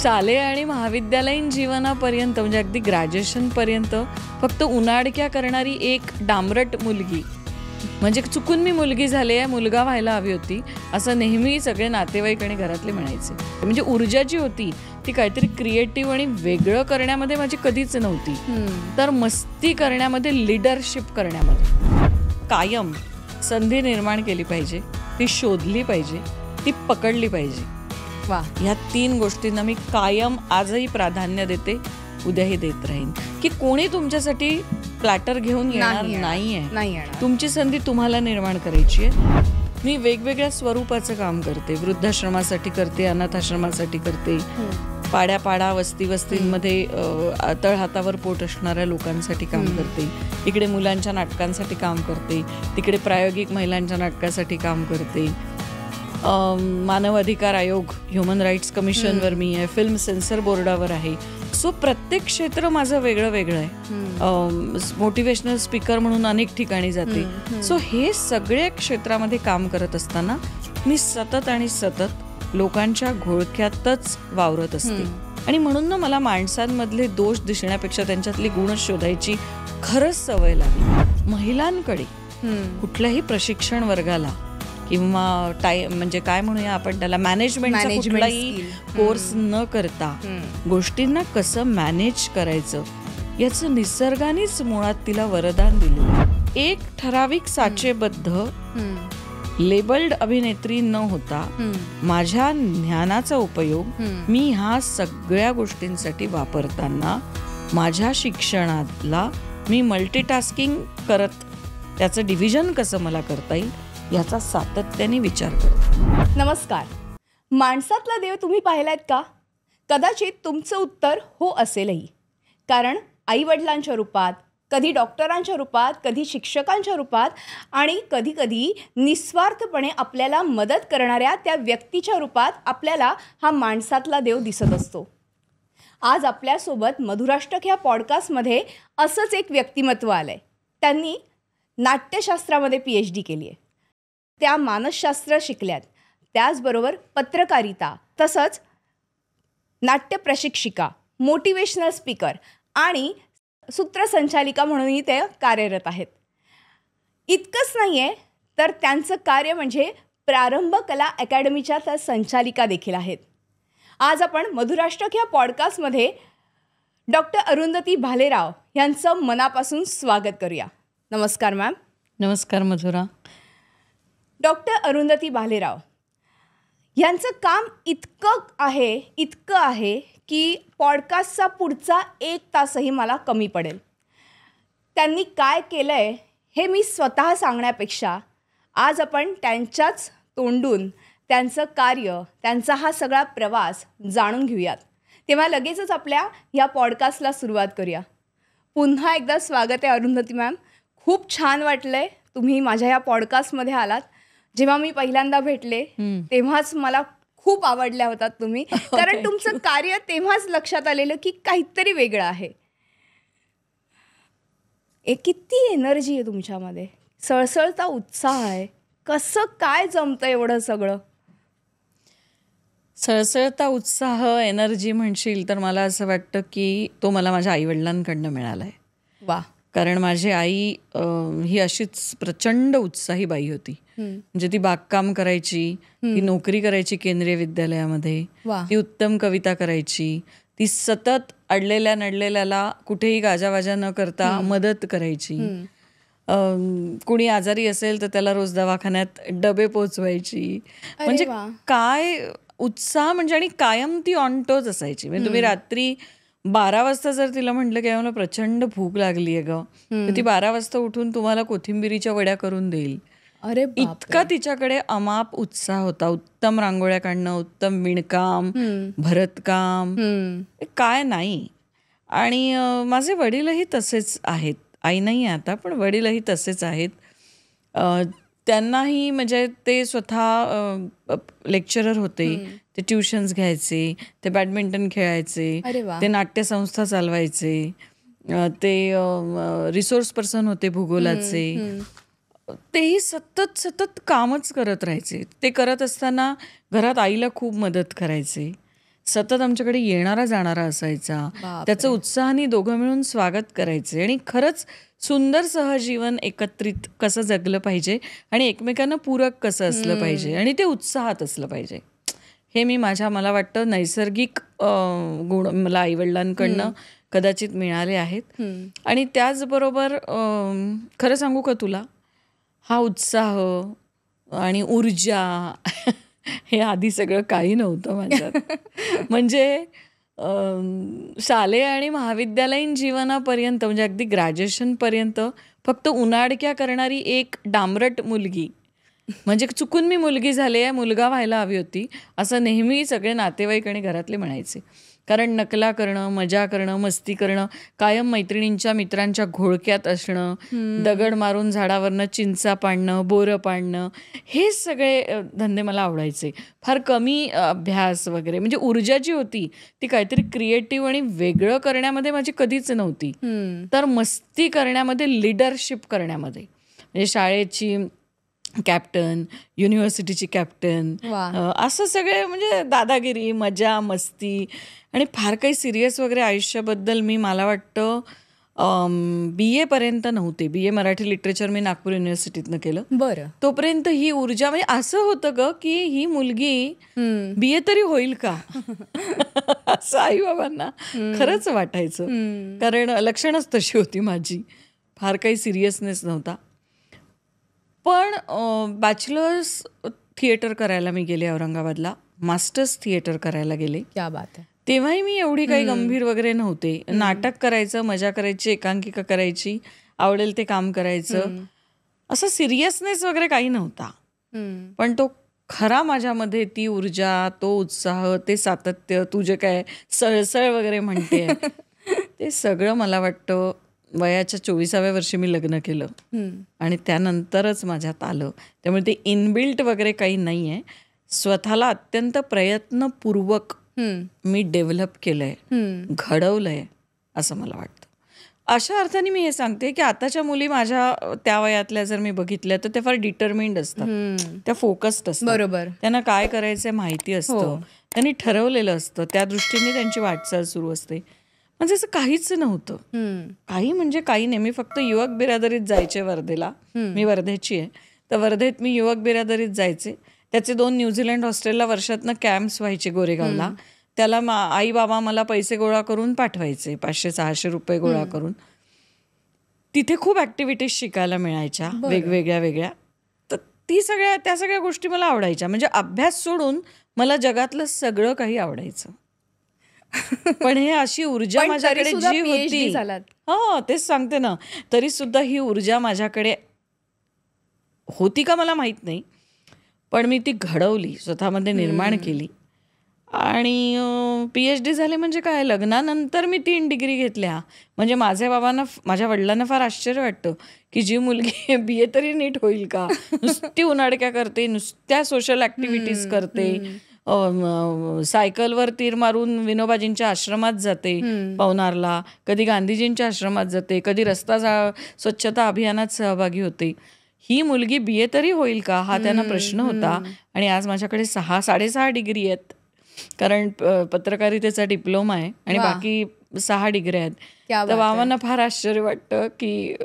शालेय आणि महाविद्यालयीन जीवनापर्यंत म्हणजे अगदी ग्रॅज्युएशनपर्यंत फक्त उनाडक्या करणारी एक डांबरट मुलगी, म्हणजे चुकून मी मुलगी झाली आहे, मुलगा व्हायला हवी होती असं नेहमी सगळे नातेवाईक आणि घरातले म्हणायचे. म्हणजे ऊर्जा जी होती ती काहीतरी क्रिएटिव्ह आणि वेगळं करण्यामध्ये माझी कधीच नव्हती, तर मस्ती करण्यामध्ये, लिडरशिप करण्यामध्ये. कायम संधी निर्माण केली पाहिजे, ती शोधली पाहिजे, ती पकडली पाहिजे. वा, ह्या 3 गोष्टींना मी कायम आजही प्राधान्य देते, उद्याही देत राहीन. की कोणी तुमच्यासाठी प्लॅटर घेऊन येणार नाहीये. तुमची संधी तुम्हाला निर्माण करायची आहे. मी वेगवेगळ्या स्वरूपाचं काम करते. वृद्धाश्रमासाठी करते, अनाथाश्रमासाठी करते, पाड्या वस्तींमध्ये तळहातावर पोट असणाऱ्या लोकांसाठी काम करते. इकडे मुलांच्या नाटकांसाठी काम करते, तिकडे प्रायोगिक महिलांच्या नाटकासाठी काम करते. मानव अधिकार आयोग, ह्युमन राईट्स कमिशनवर मी आहे, फिल्म सेन्सर बोर्डावर आहे. सो प्रत्येक क्षेत्र माझं वेगळं वेगळं आहे. मोटिवेशनल स्पीकर म्हणून अनेक ठिकाणी जाते. सो हे सगळ्या क्षेत्रामध्ये काम करत असताना मी सतत लोकांच्या घोळक्यातच वावरत असते. आणि म्हणून ना मला माणसांमधले दोष दिसण्यापेक्षा त्यांच्यातली गुण शोधायची खरंच सवय लागली. महिलांकडे कुठल्याही प्रशिक्षण वर्गाला किंवा म्हणजे काय म्हणूया आपण त्याला, मॅनेजमेंटचा कुठलाही कोर्स न करता गोष्टींना कसं मॅनेज करायचं याचं निसर्गानेच मुळात तिला वरदान दिलं. एक ठराविक साचेबद्ध लेबल्ड अभिनेत्री न होता माझ्या ज्ञानाचा उपयोग मी ह्या सगळ्या गोष्टींसाठी वापरताना माझ्या शिक्षणातला मी मल्टीटास्किंग करत त्याचं डिव्हिजन कसं मला करता येईल याचा सातत्याने विचार करतो. नमस्कार. माणसातला देव तुम्ही पाहिलात का? कदाचित तुमचं उत्तर हो असेलही. कारण आईवडिलांच्या रूपात, कधी डॉक्टरांच्या रूपात, कधी शिक्षकांच्या रूपात आणि कधी कधी निस्वार्थपणे आपल्याला मदत करणाऱ्या त्या व्यक्तीच्या रूपात आपल्याला हा माणसातला देव दिसत असतो. आज आपल्यासोबत मधुराष्टक ह्या पॉडकास्टमध्ये असंच एक व्यक्तिमत्व आलं आहे. त्यांनी नाट्यशास्त्रामध्ये PhD केली आहे, त्या मानसशास्त्र शिकल्यात, त्याचबरोबर पत्रकारिता, तसंच नाट्य प्रशिक्षिका, मोटिवेशनल स्पीकर आणि सूत्रसंचालिका म्हणूनही ते कार्यरत आहेत. इतकंच नाही आहे, तर त्यांचं कार्य म्हणजे प्रारंभ कला अकॅडमीच्या त्या संचालिका देखील आहेत. आज आपण मधुराष्टक ह्या पॉडकास्टमध्ये डॉक्टर अरुंधती भालेराव यांचं मनापासून स्वागत करूया. नमस्कार मॅम. नमस्कार मधुरा. डॉक्टर अरुंधती भालेराव यांचं काम इतकं आहे की पॉडकास्टचा पुढचा 1 तासही मला कमी पडेल. त्यांनी काय केलं आहे हे मी स्वतः सांगण्यापेक्षा आज आपण त्यांच्याच तोंडून त्यांचं कार्य, त्यांचा हा सगळा प्रवास जाणून घेऊयात. तेव्हा लगेचच आपल्या ह्या पॉडकास्टला सुरुवात करूया. पुन्हा एकदा स्वागत आहे अरुंधती मॅम. खूप छान वाटलं आहे तुम्ही माझ्या ह्या पॉडकास्टमध्ये आलात. जेव्हा मी पहिल्यांदा भेटले तेव्हाच मला खूप आवडल्या होतात तुम्ही, कारण तुमचं कार्य तेव्हाच लक्षात आलेलं की काहीतरी वेगळं आहे. किती एनर्जी आहे तुमच्यामध्ये, सळसळता उत्साह आहे. कसं काय जमतं एवढं सगळं? सळसळता उत्साह, एनर्जी म्हणशील तर मला असं वाटतं की तो मला माझ्या आईवडिलांकडनं मिळाला आहे. वा. कारण माझी आई ही अशीच प्रचंड उत्साही बाई होती. म्हणजे ती बागकाम करायची, ती नोकरी करायची केंद्रीय विद्यालयामध्ये, ती उत्तम कविता करायची, ती सतत अडलेल्या नडलेल्याला कुठेही गाजावाजा न करता मदत करायची. कुणी आजारी असेल तर त्याला रोज दवाखान्यात डबे पोचवायची. म्हणजे काय उत्साह, म्हणजे आणि कायम ती ऑन टोच असायची. म्हणजे तुम्ही रात्री 12 वाजता जर तिला म्हटलं की मला प्रचंड भूक लागली आहे ग, तर ती 12 वाजता उठून तुम्हाला कोथिंबिरीच्या वड्या करून देईल. अरे, इतका तिच्याकडे अमाप उत्साह होता. उत्तम रांगोळ्या काढणं, उत्तम विणकाम, भरतकाम, काय नाही. आणि माझे वडीलही तसेच आहेत. आई नाही आहे आता, पण वडीलही तसेच आहेत. त्यांनाही म्हणजे ते स्वतः लेक्चरर होते, ते ट्युशन्स घ्यायचे, ते बॅडमिंटन खेळायचे, ते नाट्यसंस्था चालवायचे, ते रिसोर्स पर्सन होते भूगोलाचे. तेही सतत कामच करत राहायचे. ते करत असताना घरात आईला खूप मदत करायचे. सतत आमच्याकडे येणारा जाणारा असायचा. त्याचं उत्साहाने दोघं मिळून स्वागत करायचे आणि खरंच सुंदर सहजीवन एकत्रित कसं जगलं पाहिजे आणि एकमेकांना पूरक कसं असलं पाहिजे आणि ते उत्साहात असलं पाहिजे, हे मी मला वाटतं नैसर्गिक गुण मला आईवडिलांकडनं कदाचित मिळाले आहेत. आणि त्याचबरोबर खरं सांगू का तुला, हा उत्साह आणि ऊर्जा हे आधी सगळं काही नव्हतं माझ्यात. म्हणजे शालेय आणि महाविद्यालयीन जीवनापर्यंत म्हणजे अगदी ग्रॅज्युएशनपर्यंत फक्त उनाडक्या करणारी एक डांबरट मुलगी, म्हणजे चुकून मी मुलगी झाले आहे, मुलगा व्हायला हवी होती असं नेहमी सगळे नातेवाईक आणि घरातले म्हणायचे. कारण नकला करणं, मजा करणं, मस्ती करणं, कायम मैत्रिणींच्या मित्रांच्या घोळक्यात असणं, दगड मारून झाडावरनं चिंचा पाडणं, बोरं पाडणं, हे सगळे धंदे मला आवडायचे. फार कमी अभ्यास वगैरे, म्हणजे ऊर्जा जी होती ती काहीतरी क्रिएटिव्ह आणि वेगळं करण्यामध्ये माझी कधीच नव्हती, तर मस्ती करण्यामध्ये, लिडरशिप करण्यामध्ये. म्हणजे शाळेची कॅप्टन, युनिव्हर्सिटीची कॅप्टन, असं सगळे म्हणजे दादागिरी, मजा, मस्ती. आणि फार काही सिरियस वगैरे आयुष्याबद्दल मी, मला वाटतं BA पर्यंत नव्हते. BA मराठी लिटरेचर मी नागपूर युनिव्हर्सिटीतनं केलं. बरं. तोपर्यंत ही ऊर्जा, म्हणजे असं होतं ग की ही मुलगी BA तरी होईल का असं आई बाबांना खरंच वाटायचं. कारण लक्षणच तशी होती माझी, फार काही सिरियसनेस नव्हता. पण बॅचलर्स थिएटर करायला मी गेले औरंगाबादला, मास्टर्स थिएटर करायला गेले. क्या बात आहे. तेव्हाही मी एवढी काही गंभीर वगैरे नव्हते. नाटक करायचं, मजा करायची, एकांकिका करायची, आवडेल ते काम करायचं, असं सिरियसनेस वगैरे काही नव्हता. पण तो खरा माझ्यामध्ये ती ऊर्जा, तो उत्साह, ते सातत्य, तू जे काय सळसळ वगैरे म्हणते ते सगळं मला वाटतं वयाच्या 24व्या वर्षी मी लग्न केलं आणि त्यानंतरच माझ्यात आलं. त्यामुळे ते इनबिल्ट वगैरे काही नाही आहे, स्वतःला अत्यंत प्रयत्नपूर्वक मी डेव्हलप केलंय, घडवलंय असं मला वाटतं. अशा अर्थाने मी हे सांगते की आताच्या मुली माझ्या त्या वयातल्या जर मी बघितल्या तर त्या फार डिटरमिन्ड असतात, त्या फोकस्ड असतात. बरोबर. त्यांना काय करायचंय माहिती असतं, त्यांनी ठरवलेलं असतं, त्या दृष्टीने त्यांची वाटचाल सुरू असते. म्हणजे असं काहीच नव्हतं, काही म्हणजे काही नाही. मी फक्त युवक बिरादरीत जायचे वर्धेला, मी वर्धेची आहे, तर वर्धेत मी युवक बिरादरीत जायचे. त्याचे 2 न्यूझीलंड हॉस्टेलला वर्षातनं कॅम्प्स व्हायचे गोरेगावला. त्याला आई बाबा मला पैसे गोळा करून पाठवायचे, 500-600 रुपये गोळा करून. तिथे खूप ऍक्टिव्हिटीज शिकायला मिळायच्या वेगवेगळ्या वेगळ्या. तर त्या सगळ्या गोष्टी मला आवडायच्या. म्हणजे अभ्यास सोडून मला जगातलं सगळं काही आवडायचं. पण हे अशी ऊर्जा माझ्याकडे जी होती, हो तेच सांगते ना, तरी सुद्धा ही ऊर्जा माझ्याकडे होती का मला माहित नाही, पण मी ती घडवली, स्वतःमध्ये निर्माण केली. आणि PhD झाले. म्हणजे काय, लग्नानंतर मी 3 डिग्री घेतल्या. म्हणजे माझ्या वडिलांना फार आश्चर्य वाटतं की जी मुलगी BA तरी नीट होईल का, नुसती उनाडक्या करते, नुसत्या सोशल ऍक्टिव्हिटीज करते, सायकलवर तीर मारून विनोबाजींच्या आश्रमात जाते पवनारला, कधी गांधीजींच्या आश्रमात जाते, कधी रस्ता स्वच्छता अभियानात सहभागी होते. ही मुलगी BA तरी होईल का, हा त्यांना प्रश्न होता. आणि आज माझ्याकडे 6.5 डिग्री आहेत, कारण पत्रकारितेचा डिप्लोमा आहे आणि बाकी 6 डिग्री आहेत. तर बाबांना फार आश्चर्य वाटतं की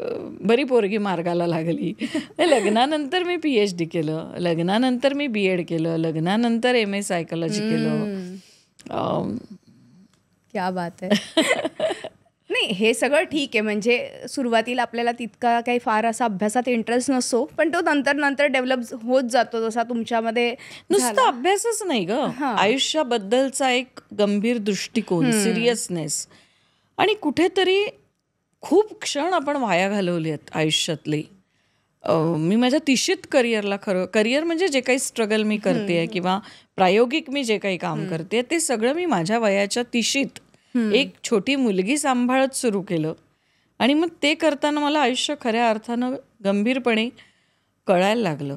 बरी पोरगी मार्गाला लागली. लग्नानंतर मी PhD केलं, लग्नानंतर मी BEd केलं, लग्नानंतर MA सायकोलॉजी केलं. क्या बात आहे. नाही, हे सगळं ठीक आहे. म्हणजे सुरुवातीला आपल्याला तितका काही फार असा अभ्यासात इंटरेस्ट नसतो, पण तो नंतर डेव्हलप होत जातो. जसा तुमच्यामध्ये नुसता अभ्यासच नाही ग, आयुष्याबद्दलचा एक गंभीर दृष्टिकोन, सिरियसनेस. आणि कुठेतरी खूप क्षण आपण वाया घालवले आहेत आयुष्यातले. मी माझ्या 30शीत करिअर म्हणजे जे काही स्ट्रगल मी करते किंवा प्रायोगिक मी जे काही काम करते ते सगळं मी माझ्या वयाच्या 30शीत एक छोटी मुलगी सांभाळत सुरू केलं. आणि मग ते करताना मला आयुष्य खऱ्या अर्थानं गंभीरपणे कळायला लागलं.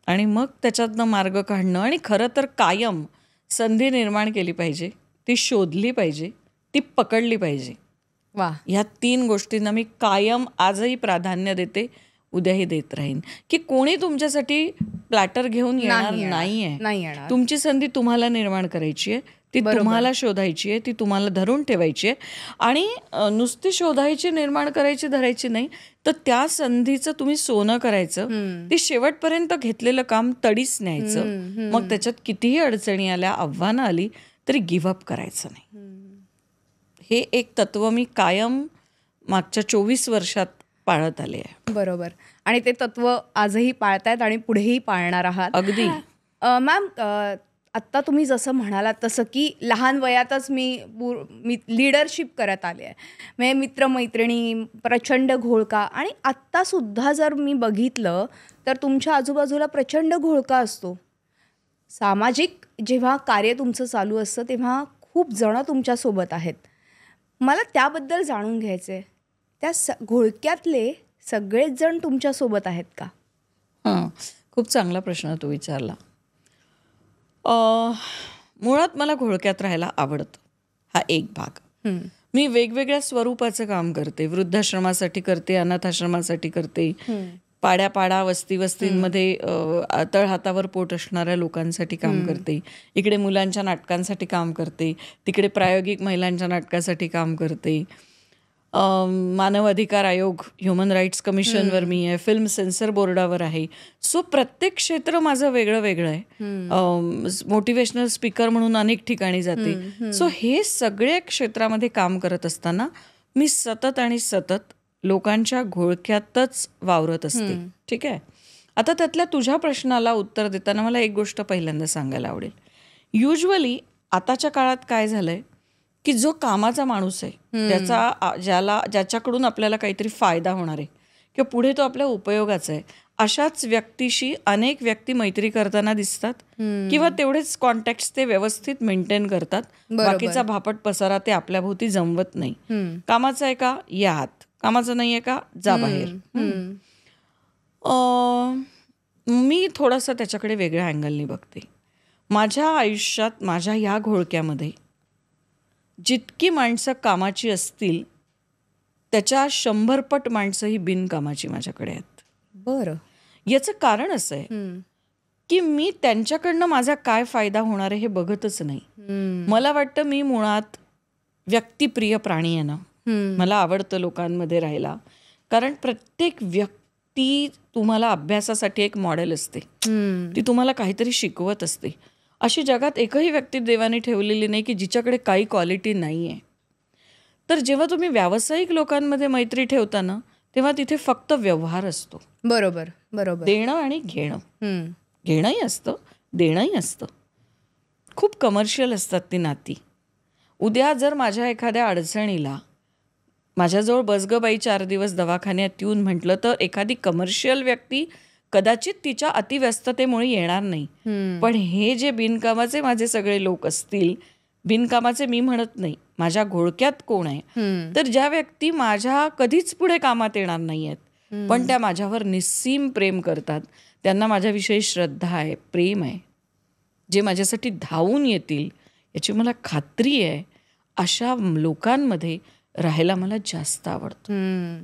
आणि मग त्याच्यातनं मार्ग काढणं आणि खरं तर कायम संधी निर्माण केली पाहिजे, ती शोधली पाहिजे, ती पकडली पाहिजे. वा, ह्या 3 गोष्टींना मी कायम आजही प्राधान्य देते, उद्याही देत राहीन. की कोणी तुमच्यासाठी प्लॅटर घेऊन येणार नाहीये. तुमची संधी तुम्हाला निर्माण करायची आहे, ती तुम्हाला शोधायची आहे, ती तुम्हाला धरून ठेवायची आहे. आणि नुसती शोधायची, निर्माण करायची, धरायची नाही, तर त्या संधीचं तुम्ही सोनं करायचं. ती शेवटपर्यंत घेतलेलं काम तडीच न्यायचं. मग त्याच्यात कितीही अडचणी आल्या, आव्हानं आली तरी गिव्हअप करायचं नाही. हे एक तत्व मी कायम मागच्या 24 वर्षात पाळत आले आहे. बरोबर. आणि ते तत्व आजही पाळतायत आणि पुढेही पाळणार आहात. अगदी. मॅम, आत्ता तुम्ही जसं म्हणालात तसं की लहान वयातच मी लीडरशिप करत आले आहे. म्हणजे मित्रमैत्रिणी, प्रचंड घोळका. आणि आत्तासुद्धा जर मी बघितलं तर तुमच्या आजूबाजूला प्रचंड घोळका असतो. सामाजिक जेव्हा कार्य तुमचं चालू असतं तेव्हा खूप जणं तुमच्यासोबत आहेत. मला त्याबद्दल जाणून घ्यायचं आहे, त्या घोळक्यातले सगळेच जण तुमच्यासोबत आहेत का? खूप चांगला प्रश्न तू विचारला. मुळात मला घोळक्यात राहायला आवडतं, हा एक भाग. मी वेगवेगळ्या स्वरूपाचं काम करते. वृद्धाश्रमासाठी करते, अनाथाश्रमासाठी करते, पाड्या वस्तींमध्ये तळहातावर पोट असणाऱ्या लोकांसाठी काम करते. इकडे मुलांच्या नाटकांसाठी काम करते, तिकडे प्रायोगिक महिलांच्या नाटकासाठी काम करते. मानव अधिकार आयोग, ह्युमन राईट्स कमिशनवर मी आहे, फिल्म सेन्सर बोर्डावर आहे. सो प्रत्येक क्षेत्र माझं वेगळं वेगळं आहे. मोटिवेशनल स्पीकर म्हणून अनेक ठिकाणी जाते. सो हे सगळे क्षेत्रामध्ये काम करत असताना मी सतत लोकांच्या घोळक्यातच वावरत असते. ठीक आहे. आता त्यातल्या तुझ्या प्रश्नाला उत्तर देताना मला एक गोष्ट पहिल्यांदा सांगायला आवडेल. युजली आताच्या काळात काय झालंय की जो कामाचा माणूस आहे, ज्याच्याकडून आपल्याला काहीतरी फायदा होणार आहे किंवा पुढे तो आपल्या उपयोगाचा आहे, अशाच व्यक्तीशी अनेक व्यक्ती मैत्री करताना दिसतात किंवा तेवढेच कॉन्टॅक्ट ते व्यवस्थित मेंटेन करतात. बाकीचा भापट पसारा ते आपल्याभोवती जमवत नाही. कामाचं आहे का, या आत. कामाचं नाही आहे का, जा बाहेर. मी थोडासा त्याच्याकडे वेगळ्या अँगलनी बघते. माझ्या आयुष्यात, माझ्या ह्या घोळक्यामध्ये जितकी माणसं कामाची असतील त्याच्या 100 पट माणसं ही बिनकामाची माझ्याकडे आहेत. बरं. याचं कारण असं आहे की मी त्यांच्याकडनं माझा काय फायदा होणार आहे हे बघतच नाही. मला वाटतं मी मुळात व्यक्तिप्रिय प्राणी आहे ना. मला आवडतं लोकांमध्ये राहायला, कारण प्रत्येक व्यक्ती तुम्हाला अभ्यासासाठी एक मॉडेल असते. ती तुम्हाला काहीतरी शिकवत असते. अशी जगात एकही व्यक्ती देवाने ठेवलेली नाही की जिच्याकडे काही क्वालिटी नाही आहे. तर जेव्हा तुम्ही व्यावसायिक लोकांमध्ये मैत्री ठेवता ना, तेव्हा तिथे फक्त व्यवहार असतो. बरोबर. देणं आणि घेणं. घेणंही असतं, देणंही असतं. खूप कमर्शियल असतात ती नाती. उद्या जर माझ्या एखाद्या अडचणीला माझ्याजवळ बस ग बाई 4 दिवस दवाखान्यात येऊन म्हटलं तर एखादी कमर्शियल व्यक्ती कदाचित तिच्या अतिव्यस्ततेमुळे येणार नाही. पण हे जे बिनकामाचे माझे सगळे लोक असतील, बिनकामाचे मी म्हणत नाही, माझ्या घोळक्यात कोण आहे, तर ज्या व्यक्ती माझ्या कधीच पुढे कामात येणार नाही आहेत पण त्या माझ्यावर निस्सीम प्रेम करतात, त्यांना माझ्याविषयी श्रद्धा आहे, प्रेम आहे, जे माझ्यासाठी धावून येतील याची मला खात्री आहे, अशा लोकांमध्ये राहायला मला जास्त आवडतं.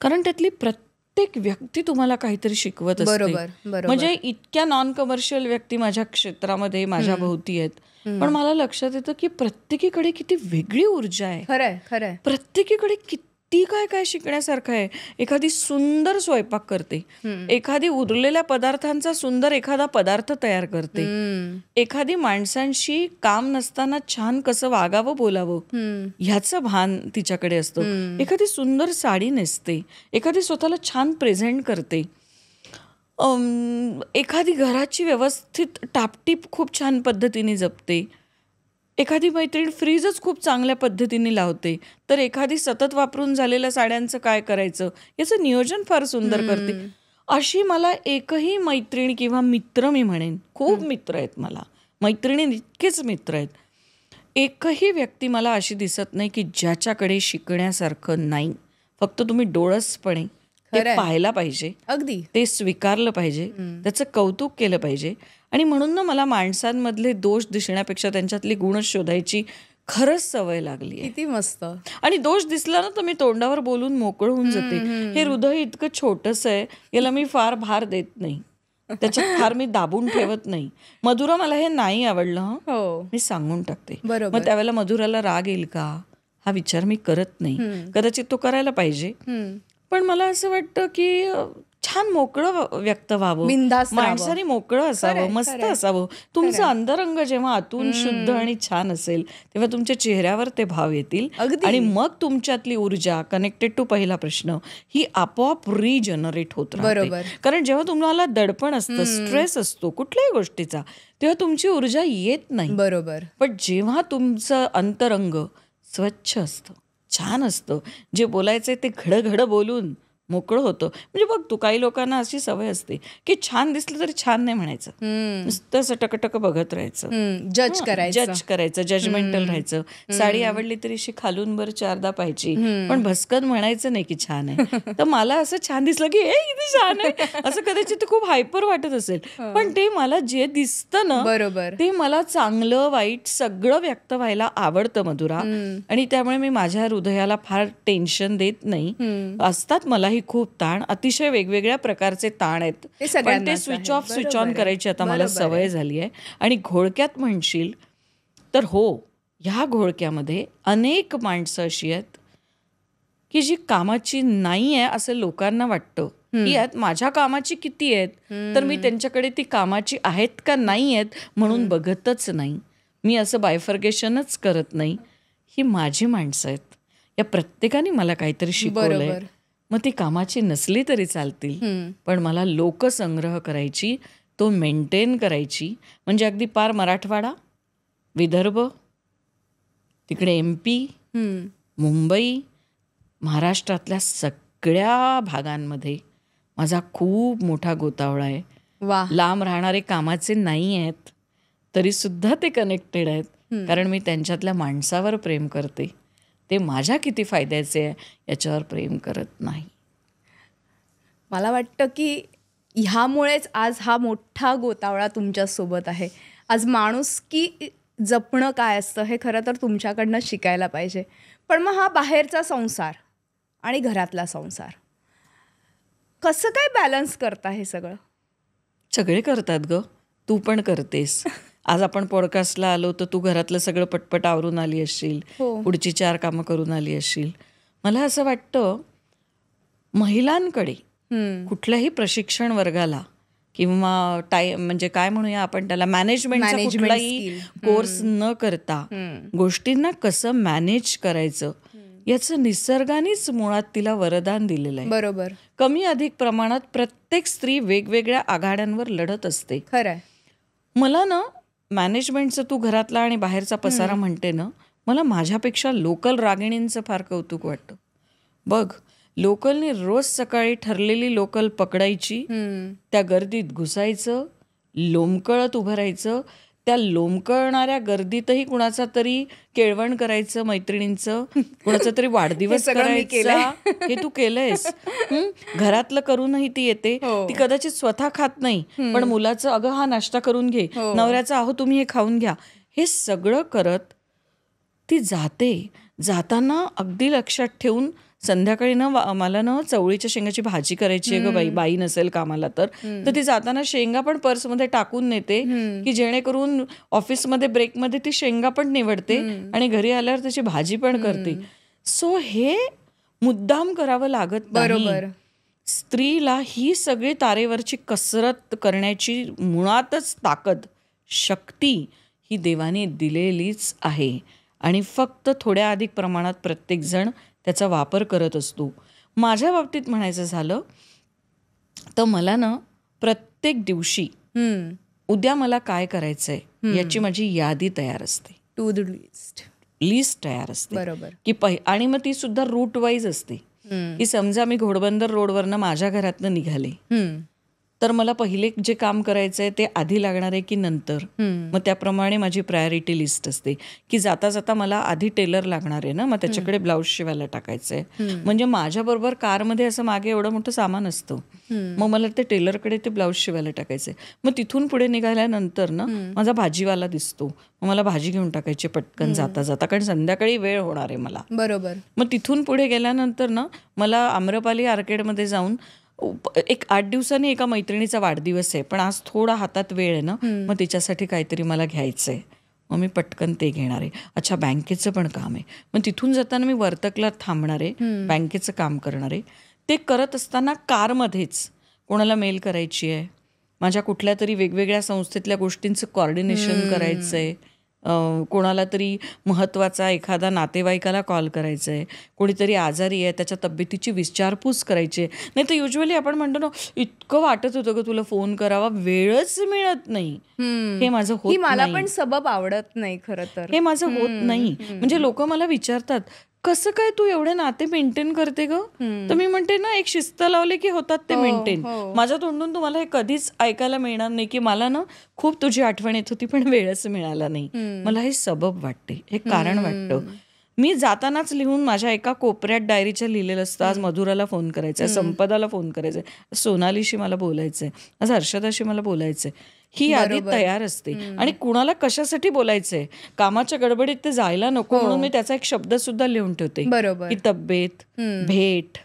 कारण त्यातली प्रत्येक व्यक्ती तुम्हाला काहीतरी शिकवत असते. म्हणजे इतक्या नॉन कमर्शियल व्यक्ती माझ्या क्षेत्रामध्ये माझ्या भोवती आहेत, पण मला लक्षात येतं की प्रत्येकीकडे किती वेगळी ऊर्जा आहे. खरंय. प्रत्येकीकडे किती काय शिकण्यासारखं आहे. एखादी सुंदर स्वयंपाक करते, एखादी उरलेल्या पदार्थांचा सुंदर एखादा पदार्थ तयार करते, एखादी माणसांशी काम नसताना छान कसं वागावं, बोलावं ह्याचं भान तिच्याकडे असतं, एखादी सुंदर साडी नेसते, एखादी स्वतःला छान प्रेझेंट करते, एखादी घराची व्यवस्थित टापटीप खूप छान पद्धतीने जपते, एखादी मैत्रीण फ्रीजच खूप चांगल्या पद्धतीने लावते, तर एखादी सतत वापरून झालेल्या साड्यांचं काय करायचं याचं नियोजन फार सुंदर करते. अशी मला एकही मैत्रीण किंवा मित्र, मी म्हणेन खूप मित्र आहेत मला, मैत्रिणी इतकेच मित्र आहेत, एकही व्यक्ती मला अशी दिसत नाही की ज्याच्याकडे शिकण्यासारखं नाही. फक्त तुम्ही डोळसपणे ते पाहायला पाहिजे, अगदी ते स्वीकारलं पाहिजे, त्याचं कौतुक केलं पाहिजे. आणि म्हणून ना मला माणसांमधले दोष दिसण्यापेक्षा त्यांच्यातली गुण शोधायची खरंच सवय लागली आहे. किती मस्त. आणि दोष दिसला ना तर मी तोंडावर बोलून मोकळ होऊन जाते. हे हृदय इतकं छोटंसं आहे, याला मी फार भार देत नाही, त्याच्यात फार मी दाबून ठेवत नाही. मधुरा मला हे नाही आवडलं, मी सांगून टाकते. मग त्यावेळेला मधुराला राग येईल का हा विचार मी करत नाही. कदाचित तो करायला पाहिजे, पण मला असं वाटतं की छान मोकळं व्यक्त व्हावं, माणसाने मोकळं असावं, मस्त असावं. तुमचं अंतरंग जेव्हा आतून शुद्ध आणि छान असेल तेव्हा तुमच्या चेहऱ्यावर ते भाव येतील आणि मग तुमच्यातली ऊर्जा, कनेक्टेड टू पहिला प्रश्न, ही आपोआप रिजनरेट होत राहते. कारण जेव्हा तुम्हाला दडपण असतं, स्ट्रेस असतो कुठल्याही गोष्टीचा, तेव्हा तुमची ऊर्जा येत नाही. बरोबर. पण जेव्हा तुमचं अंतरंग स्वच्छ असतं, छान असतं, जे बोलायचंय ते घडघड बोलून मोकळं होतं. म्हणजे बघ तू, काही लोकांना अशी सवय असते की छान दिसलं तरी छान नाही म्हणायचं, नुसतं असं टकटक बघत राहायचं, जज करायचं, जजमेंटल राहायचं. साडी आवडली तरी अशी खालून बर चारदा पाहिजे, पण भस्कन म्हणायचं नाही की छान आहे. तर मला असं छान दिसलं की हे किती छान आहे असं कदाचित खूप हायपर वाटत असेल, पण ते मला जे दिसतं ना बरोबर ते मला चांगलं वाईट सगळं व्यक्त व्हायला आवडतं मधुरा. आणि त्यामुळे मी माझ्या हृदयाला फार टेन्शन देत नाही. असतात मला खूप ताण, अतिशय वेगवेगळ्या प्रकारचे ताण आहेत, पण ते स्विच ऑफ स्विच ऑन करायची आता मला सवय झाली आहे. आणि घोळक्यात म्हणशील तर हो, ह्या घोळक्यामध्ये अनेक माणसं अशी आहेत की जी कामाची नाही आहे असं लोकांना वाटतं. ही आहेत माझ्या कामाची किती आहेत, तर मी त्यांच्याकडे ती कामाची आहेत का नाही आहेत म्हणून बघतच नाही. मी असं बायफर्गेशनच करत नाही. ही माझी माणसं आहेत, या प्रत्येकाने मला काहीतरी शिकवलंय. मग ती कामाची नसली तरी चालतील, पण मला लोकसंग्रह करायची, तो मेंटेन करायची. म्हणजे अगदी पार मराठवाडा, विदर्भ, तिकडे MP, मुंबई, महाराष्ट्रातल्या सगळ्या भागांमध्ये माझा खूप मोठा गोतावळा आहे. लांब राहणारे कामाचे नाही आहेत तरी सुद्धा ते कनेक्टेड आहेत, कारण मी त्यांच्यातल्या माणसावर प्रेम करते. ते माझ्या किती फायद्याचे आहे याच्यावर प्रेम करत नाही. मला वाटतं की ह्यामुळेच आज हा मोठा गोतावळा तुमच्यासोबत आहे. आज माणुसकी जपणं काय असतं हे खरं तर तुमच्याकडनं शिकायला पाहिजे. पण मग हा बाहेरचा संसार आणि घरातला संसार कसं काय बॅलन्स करता हे सगळं? सगळे करतात ग, तू पण करतेस. आज आपण पॉडकास्टला आलो तर तू घरातलं सगळं पटपट आवरून आली असशील, पुढची 4 कामं करून आली असशील. मला असं वाटतं महिलांकडे कुठल्याही प्रशिक्षण वर्गाला किंवा म्हणजे काय म्हणूया आपण त्याला, मॅनेजमेंटचा कुठलाही कोर्स न करता गोष्टींना कसं मॅनेज करायचं याचं निसर्गानेच मुळात तिला वरदान दिलेलं आहे. बरोबर. कमी अधिक प्रमाणात प्रत्येक स्त्री वेगवेगळ्या आघाड्यांवर लढत असते. खरंय. मला ना मॅनेजमेंटचं, तू घरातला आणि बाहेरचा पसारा म्हणते ना, मला माझ्यापेक्षा लोकल रागिणींचं फार कौतुक वाटतं. बघ, लोकलने रोज सकाळी ठरलेली लोकल पकडायची, त्या गर्दीत घुसायचं, लोंबकळत उभं राहायचं, त्या लोंबकळणाऱ्या गर्दीतही कुणाचा तरी केळवण करायचं, मैत्रिणींचं कुणाचा तरी वाढदिवस करायचा. हे तू केलंयस. घरातलं करूनही ती येते. ती कदाचित स्वतः खात नाही, पण मुलाचं अगं हा नाश्ता करून घे, नवऱ्याचा अहो तुम्ही हे खाऊन घ्या, हे सगळं करत ती जाते. जाताना अगदी लक्षात ठेवून संध्याकाळी ना मला ना चवळीच्या शेंगाची भाजी करायची आहे ग बाई नसेल कामाला तर ती जाताना शेंगा पण पर्समध्ये टाकून नेते की जेणेकरून ऑफिसमध्ये ब्रेकमध्ये ती शेंगा पण निवडते आणि घरी आल्यावर त्याची भाजी पण करते. सो हे मुद्दाम करावं लागत नाही. स्त्रीला ही सगळी तारेवरची कसरत करण्याची मुळातच ताकद, शक्ती ही देवाने दिलेलीच आहे आणि फक्त थोड्या अधिक प्रमाणात प्रत्येकजण त्याचा वापर करत असतो. माझ्या बाबतीत म्हणायचं झालं तर मला ना प्रत्येक दिवशी उद्या मला काय करायचंय याची माझी यादी तयार असते. टू डू लिस्ट तयार असते. बरोबर. की आणि मग ती सुद्धा रूट वाईज असते. की समजा मी घोडबंदर रोडवरनं माझ्या घरातनं निघाले तर मला पहिले जे काम करायचं आहे ते आधी लागणार आहे की नंतर. मग त्याप्रमाणे माझी प्रायोरिटी लिस्ट असते की जाता जाता मला आधी टेलर लागणार आहे ना, मग त्याच्याकडे ब्लाऊज शिवायला टाकायचं आहे. म्हणजे माझ्याबरोबर कारमध्ये असं मागे एवढं मोठं सामान असतं, मग मला ते टेलरकडे ते ब्लाऊज शिवायला टाकायचं आहे. मग तिथून पुढे निघाल्यानंतर ना माझा भाजीवाला दिसतो, मग मला भाजी घेऊन टाकायची पटकन जाता जाता, कारण संध्याकाळी वेळ होणार आहे मला. बरोबर. मग तिथून पुढे गेल्यानंतर ना मला आम्रपाली आर्केडमध्ये जाऊन एक 8 दिवसांनी एका मैत्रिणीचा वाढदिवस आहे, पण आज थोडा हातात वेळ आहे ना, मग तिच्यासाठी काहीतरी मला घ्यायचं आहे, मग मी पटकन ते घेणार आहे. अच्छा, बँकेचं पण काम आहे, मग तिथून जाताना मी वर्तकला थांबणार आहे, बँकेचं काम करणार आहे. ते करत असताना कारमध्येच कोणाला मेल करायची आहे, माझ्या कुठल्या तरी वेगवेगळ्या संस्थेतल्या गोष्टींचं कोऑर्डिनेशन करायचं आहे, कोणाला तरी महत्त्वाचा एखादा नातेवाईकाला कॉल करायचा आहे, कोणीतरी आजारी आहे त्याच्या तब्येतीची विचारपूस करायची आहे. नाही तर युजली आपण म्हणतो ना, इतकं वाटत होतं की तुला फोन करावा, वेळच मिळत नाही. हे माझं होत नाही. मला पण सबब आवडत नाही खरं तर, हे माझं होत नाही. म्हणजे लोक मला विचारतात, कसं काय तू एवढे नाते मेंटेन करते ग? तर मी म्हणते ना, एक शिस्त लावले की होतात ते मेंटेन. माझ्या तोंडून तुम्हाला हे कधीच ऐकायला मिळणार नाही की मला ना खूप तुझी आठवण येत होती पण वेळच मिळाला नाही. मला हे सबब वाटते, हे कारण वाटतं. मी जातानाच लिहून माझ्या एका कोपऱ्यात डायरीच्या लिहिलेलं असतं, आज मधुराला फोन करायचा आहे, संपदाला फोन करायचा आहे, सोनालीशी मला बोलायचंय, आज हर्षदाशी मला बोलायचंय. ही यादी तयार असते. आणि कुणाला कशासाठी बोलायचंय, कामाच्या गडबडीत ते जायला नको म्हणून मी त्याचा एक शब्द सुद्धा लिहून ठेवते की तब्येत, भेट,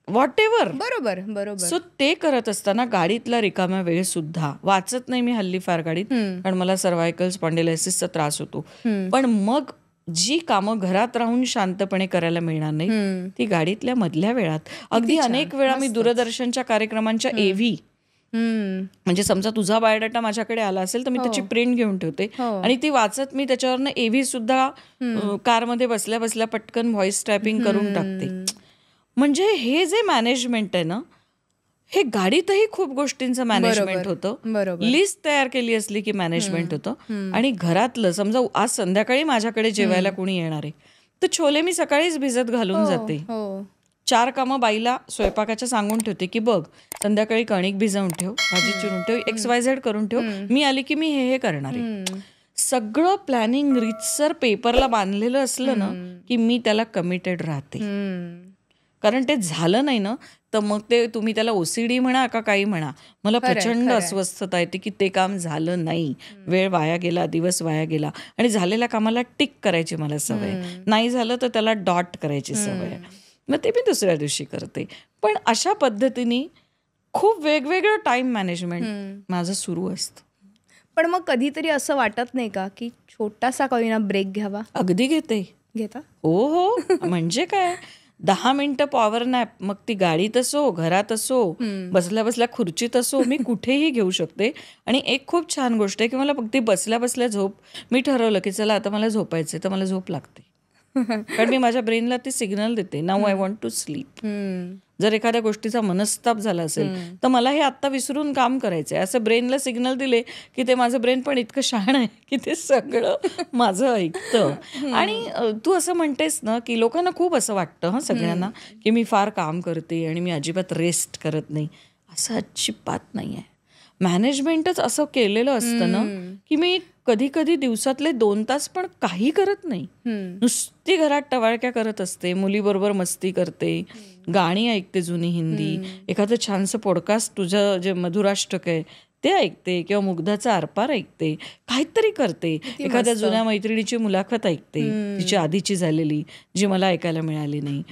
व्हॉट एव्हर. बरोबर बरोबर. सो ते करत असताना गाडीतला रिकाम्या वेळ सुद्धा वाचत नाही मी हल्ली फार गाडीत, कारण मला सर्व्हायकल स्पॉन्डिलायसिसचा त्रास होतो. पण मग जी कामं घरात राहून शांतपणे करायला मिळणार नाही ती गाडीतल्या मधल्या वेळात. अगदी अनेक वेळा मी दूरदर्शनच्या कार्यक्रमांच्या एव्ही, म्हणजे समजा तुझा बायोडाटा माझ्याकडे आला असेल तर मी त्याची प्रिंट घेऊन ठेवते आणि ती वाचत मी त्याच्यावरनं एव्ही सुद्धा कारमध्ये बसल्या बसल्या पटकन व्हॉइस टायपिंग करून टाकते. म्हणजे हे जे मॅनेजमेंट आहे ना, हे गाडीतही खूप गोष्टींचं मॅनेजमेंट होतं. लिस्ट तयार केली असली की मॅनेजमेंट होतं. आणि घरातलं समजा आज संध्याकाळी माझ्याकडे जेवायला कोणी येणार आहे तर छोले मी सकाळीच भिजत घालून जाते. 4 कामं बाईला स्वयंपाकाच्या सांगून ठेवते की बघ संध्याकाळी कणिक भिजवून ठेव, भाजी चिरून ठेव, XYZ करून ठेव, मी आली की मी हे करणार आहे. सगळं प्लॅनिंग रीतसर पेपरला बांधलेलं असलं ना की मी त्याला कमिटेड राहते. कारण ते झालं नाही ना तर मग ते तुम्ही त्याला OCD म्हणा का काही म्हणा, मला प्रचंड अस्वस्थता येते की ते काम झालं नाही, वेळ वाया गेला, दिवस वाया गेला. आणि झालेल्या कामाला टिक करायची मला सवय, नाही झालं तर त्याला डॉट करायची सवय, मग ते मी दुसऱ्या दिवशी करते. पण अशा पद्धतीने खूप वेगवेगळं टाइम मॅनेजमेंट माझं सुरू असतं. पण मग कधीतरी असं वाटत नाही का की छोटासा का होईना ब्रेक घ्यावा? अगदी घेते. घेता? हो, म्हणजे काय, 10 मिनिटं पॉवर नॅप, मग ती गाडीत असो, घरात असो, बसल्या बसल्या खुर्चीत असो, मी कुठेही घेऊ शकते. आणि एक खूप छान गोष्ट आहे की मला फक्त बसल्या बसल्या झोप, मी ठरवलं की चला आता मला झोपायचंय तर मला झोप लागते. कारण मी माझ्या ब्रेनला ती सिग्नल देते, now I want to sleep. जर एखाद्या गोष्टीचा मनस्ताप झाला असेल तर मला हे आत्ता विसरून काम करायचंय असं ब्रेनला सिग्नल दिले की ते माझं ब्रेन पण इतकं शहाण आहे की ते सगळं माझं ऐकतं. आणि तू असं म्हणतेस ना की लोकांना खूप असं वाटतं सगळ्यांना की मी फार काम करते आणि मी अजिबात रेस्ट करत नाही. असं अजिबात नाही आहे. मॅनेजमेंटच असं केलेलं असतं ना की मी कधी कधी दिवसातले 2 तास पण काही करत नाही, नुसती घरात टवाळक्या करत असते, मुलीबरोबर मस्ती करते, गाणी ऐकते जुनी हिंदी, एखादं छानसं पॉडकास्ट तुझं जे मधुराष्टक आहे ते ऐकते किंवा मुग्धाचा आरपार ऐकते, काहीतरी करते, एखाद्या जुन्या मैत्रिणीची मुलाखत ऐकते तिची आधीची झालेली जी मला ऐकायला मिळाली नाही,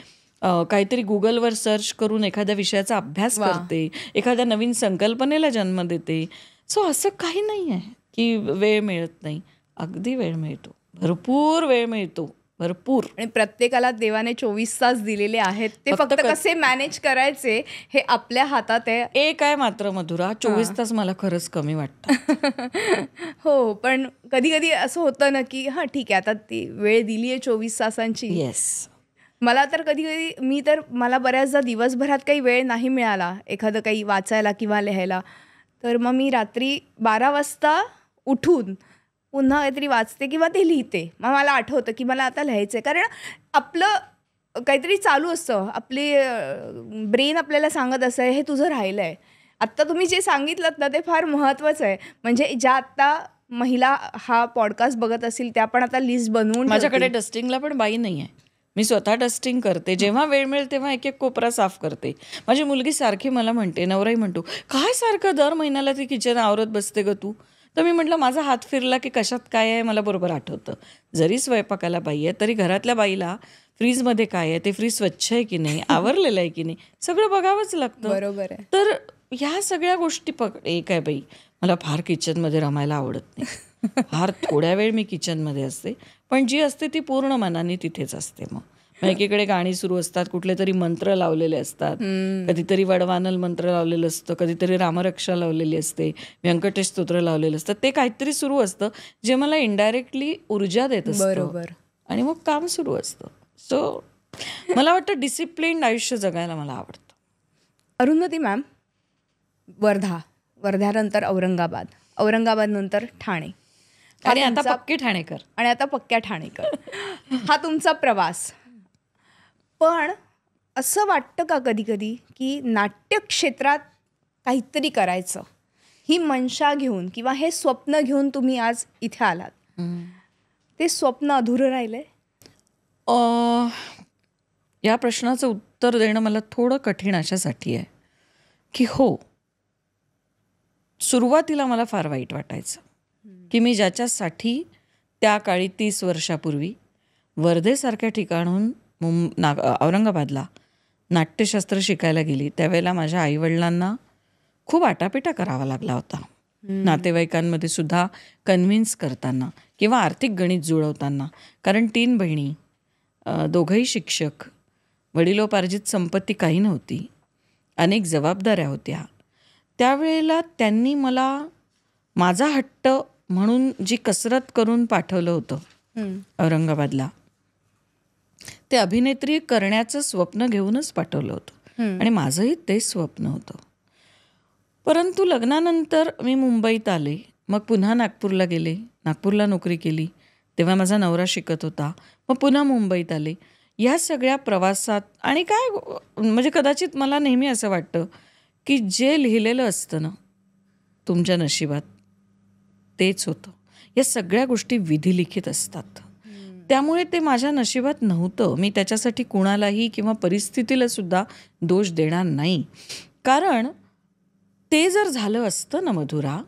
काहीतरी गुगलवर सर्च करून एखाद्या विषयाचा अभ्यास करते, एखाद्या नवीन संकल्पनेला जन्म देते. सो असं काही नाही आहे की वेळ मिळत नाही. अगदी वेळ मिळतो, भरपूर वेळ मिळतो, भरपूर. आणि प्रत्येकाला देवाने 24 तास दिलेले आहेत, ते फक्त कसे मॅनेज करायचे हे आपल्या हातात आहे. एक आहे मात्र मधुरा, 24 तास मला खरंच कमी वाटतं. हो, पण कधी कधी असं होतं ना की हां ठीक आहे आता ती वेळ दिली आहे 24 तासांची. येस. मला तर कधी कधी मला बऱ्याचदा दिवसभरात काही वेळ नाही मिळाला एखादं काही वाचायला किंवा लिहायला, तर मग मी रात्री 12 वाजता उठून पुन्हा काहीतरी वाचते किंवा ते लिहिते. मग मला आठवतं की मला आता लिहायचं आहे, कारण आपलं काहीतरी चालू असतं, आपली ब्रेन आपल्याला सांगत असं हे तुझं राहिलं आहे. आत्ता तुम्ही जे सांगितलं ना ते फार महत्त्वाचं आहे. म्हणजे ज्या आत्ता महिला हा पॉडकास्ट बघत असतील त्या पण आता लिस्ट बनवून माझ्याकडे डस्टिंगला पण बाई नाही आहे. मी स्वतः डस्टिंग करते. जेव्हा वेळ मिळेल तेव्हा एक एक कोपरा साफ करते. माझी मुलगी सारखी मला म्हणते, नवराही म्हणतो, काय सारखं दर महिन्याला ती किचन आवरत बसते ग तू. तर मी म्हटलं माझा हात फिरला की कशात काय आहे मला बरोबर आठवतं. जरी स्वयंपाकाला बाई आहे तरी घरातल्या बाईला फ्रीजमध्ये काय आहे, ते फ्रीज स्वच्छ आहे की नाही, आवरलेलं आहे की नाही, सगळं बघावंच लागतं. बरोबर आहे. तर ह्या सगळ्या गोष्टी एक आहे बाई, मला फार किचनमध्ये रमायला आवडत नाही. फार थोड्या वेळ मी किचनमध्ये असते, पण जी असते ती पूर्ण मनाने तिथेच असते. मग एकीकडे गाणी सुरू असतात, कुठले तरी मंत्र लावलेले असतात, कधीतरी वडवानल मंत्र लावलेलं असतं, कधीतरी रामरक्षा लावलेली असते, व्यंकटेश स्तोत्र लावलेलं असतं. ते काहीतरी सुरू असतं जे मला इनडायरेक्टली ऊर्जा देत असतं. बरोबर. आणि मग काम सुरू असतं. सो मला वाटतं डिसिप्लिन्ड आयुष्य जगायला मला आवडतं. अरुंधती मॅम, वर्ध्यानंतर औरंगाबादनंतर ठाणे, आणि आता पक्की ठाणेकर, आणि आता पक्क्या ठाणेकर. हा तुमचा प्रवास. पण असं वाटतं का कधी कधी की नाट्यक्षेत्रात काहीतरी करायचं, ही मनशा घेऊन किंवा हे स्वप्न घेऊन तुम्ही आज इथे आलात, ते स्वप्न अधुरं राहिलंय? या प्रश्नाचं उत्तर देणं मला थोडं कठीण अशासाठी आहे की हो, सुरुवातीला मला फार वाईट वाटायचं की मी ज्याच्यासाठी त्या काळी 30 वर्षापूर्वी वर्धेसारख्या ठिकाणहून औरंगाबादला नाट्यशास्त्र शिकायला गेली, त्यावेळेला माझ्या आईवडिलांना खूप आटापिटा करावा लागला होता. नातेवाईकांमध्ये सुद्धा कन्व्हिन्स करताना किंवा आर्थिक गणित जुळवताना. कारण 3 बहिणी, दोघंही शिक्षक, वडिलोपार्जित संपत्ती काही नव्हती, अनेक जबाबदाऱ्या होत्या. त्यावेळेला त्यांनी मला माझा हट्ट म्हणून जी कसरत करून पाठवलं होतं औरंगाबादला, ते अभिनेत्री करण्याचं स्वप्न घेऊनच पाठवलं होतं. आणि माझंही तेच स्वप्न होतं. परंतु लग्नानंतर मी मुंबईत आले, मग पुन्हा नागपूरला गेले, नागपूरला नोकरी केली, तेव्हा माझा नवरा शिकत होता, मग पुन्हा मुंबईत आले. या सगळ्या प्रवासात आणि काय म्हणजे कदाचित मला नेहमी असं वाटतं की जे लिहिलेलं असतं ना तुमच्या नशिबात तेच होतं. या सगळ्या गोष्टी विधिलिखित असतात. त्यामुळे ते माझ्या नशिबात नव्हतं. मी त्याच्यासाठी कुणालाही किंवा परिस्थितीला सुद्धा दोष देणार नाही. कारण ते जर झालं असतं ना मधुरा,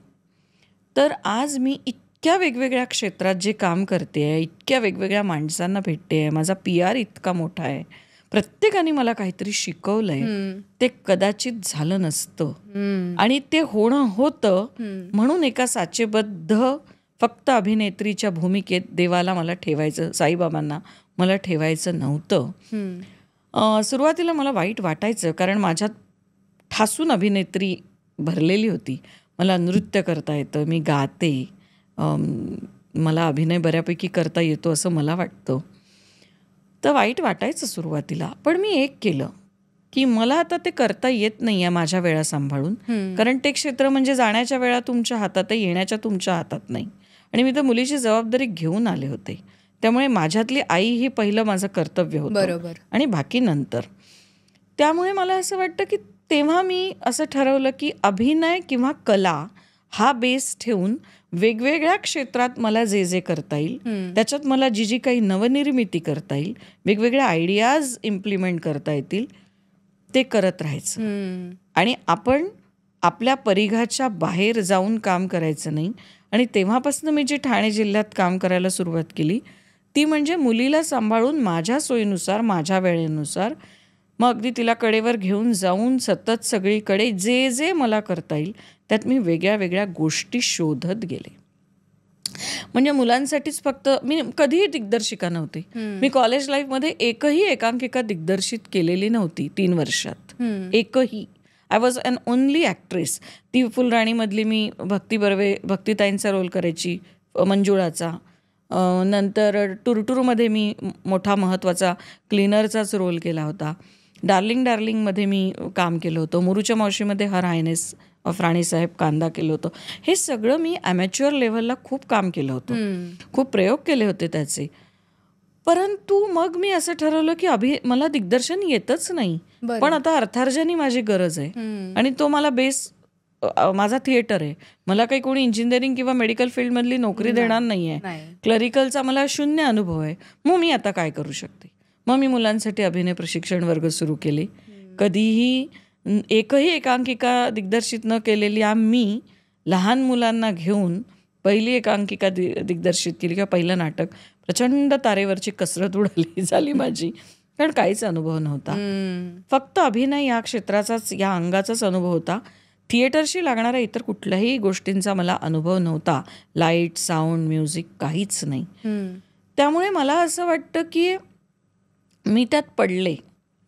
तर आज मी इतक्या वेगवेगळ्या क्षेत्रात जे काम करते आहे, इतक्या वेगवेगळ्या माणसांना भेटते आहे, माझा PR इतका मोठा आहे, प्रत्येकाने मला काहीतरी शिकवलं आहे, ते कदाचित झालं नसतं. आणि ते होणं होतं म्हणून एका साचेबद्ध फक्त अभिनेत्रीच्या भूमिकेत देवाला मला ठेवायचं, साईबाबांना मला ठेवायचं नव्हतं. सुरुवातीला मला वाईट वाटायचं, कारण माझ्यात ठासून अभिनेत्री भरलेली होती. मला नृत्य करता येतं, मी गाते, मला अभिनय बऱ्यापैकी करता येतो असं मला वाटतं. तर वाईट वाटायचं सुरुवातीला. पण मी एक केलं की मला आता ते करता येत नाही आहे माझ्या वेळा सांभाळून. कारण ते क्षेत्र म्हणजे जाण्याच्या वेळा तुमच्या हातात आहे, येण्याच्या तुमच्या हातात नाही. आणि मी तर मुलीची जबाबदारी घेऊन आले होते. त्यामुळे माझ्यातली आई ही पहिलं माझं कर्तव्य होतं. बरोबर. आणि बाकी नंतर. त्यामुळे मला असं वाटतं की तेव्हा मी असं ठरवलं की अभिनय किंवा कला हा बेस ठेवून वेगवेगळ्या क्षेत्रात मला जे जे करता येईल, त्याच्यात मला जी जी काही नवनिर्मिती करता येईल, वेगवेगळ्या आयडियाज इम्प्लिमेंट करता येतील, ते करत राहायचं. आणि आपण आपल्या परिघाच्या बाहेर जाऊन काम करायचं नाही. आणि तेव्हापासून मी जी ठाणे जिल्ह्यात काम करायला सुरुवात केली ती म्हणजे मुलीला सांभाळून माझ्या सोयीनुसार, माझ्या वेळेनुसार, मग अगदी तिला कडेवर घेऊन जाऊन सतत सगळीकडे जे जे मला करता येईल त्यात मी वेगळ्या वेगळ्या गोष्टी शोधत गेले. म्हणजे मुलांसाठीच फक्त मी कधीही दिग्दर्शिका नव्हती. मी कॉलेज लाईफमध्ये एकही एकांकिका दिग्दर्शित केलेली नव्हती 3 वर्षात, एकही. I was an only actress. ती फुलराणीमधली मी भक्तिताईंचा रोल करायची, मंजुळाचा. नंतर टुरटुरमध्ये मी मोठा महत्त्वाचा क्लीनरचाच रोल केला होता. डार्लिंगमध्ये मी काम केलं होतं. मोरूच्या मावशीमध्ये हर हायनेस ऑफ राणीसाहेब कांदा केलं होतं. हे सगळं मी ॲमॅच्युअर लेव्हलला खूप काम केलं होतं, खूप प्रयोग केले होते त्याचे. परंतु मग मी असं ठरवलं की मला दिग्दर्शन येतच नाही, पण आता अर्थार्जनी माझी गरज आहे आणि तो मला बेस माझा थिएटर आहे, मला काही कोणी इंजिनिअरिंग किंवा मेडिकल फील्डमधली नोकरी देणार नाही आहे, क्लरिकलचा मला 0 अनुभव आहे, मग मी आता काय करू शकते. मग मी मुलांसाठी अभिनय प्रशिक्षण वर्ग सुरू केले. कधीही एकही एकांकिका दिग्दर्शित न केलेली आम्ही लहान मुलांना घेऊन पहिली एकांकिका दिग्दर्शित केली किंवा पहिलं नाटक. प्रचंड तारेवरची कसरत उडाली झाली माझी, कारण काहीच अनुभव नव्हता. फक्त अभिनय या क्षेत्राचाच, या अंगाचाच अनुभव होता. थिएटरशी लागणाऱ्या इतर कुठल्याही गोष्टींचा मला अनुभव नव्हता. लाईट, साऊंड, म्युझिक काहीच नाही. त्यामुळे मला असं वाटतं की मी त्यात पडले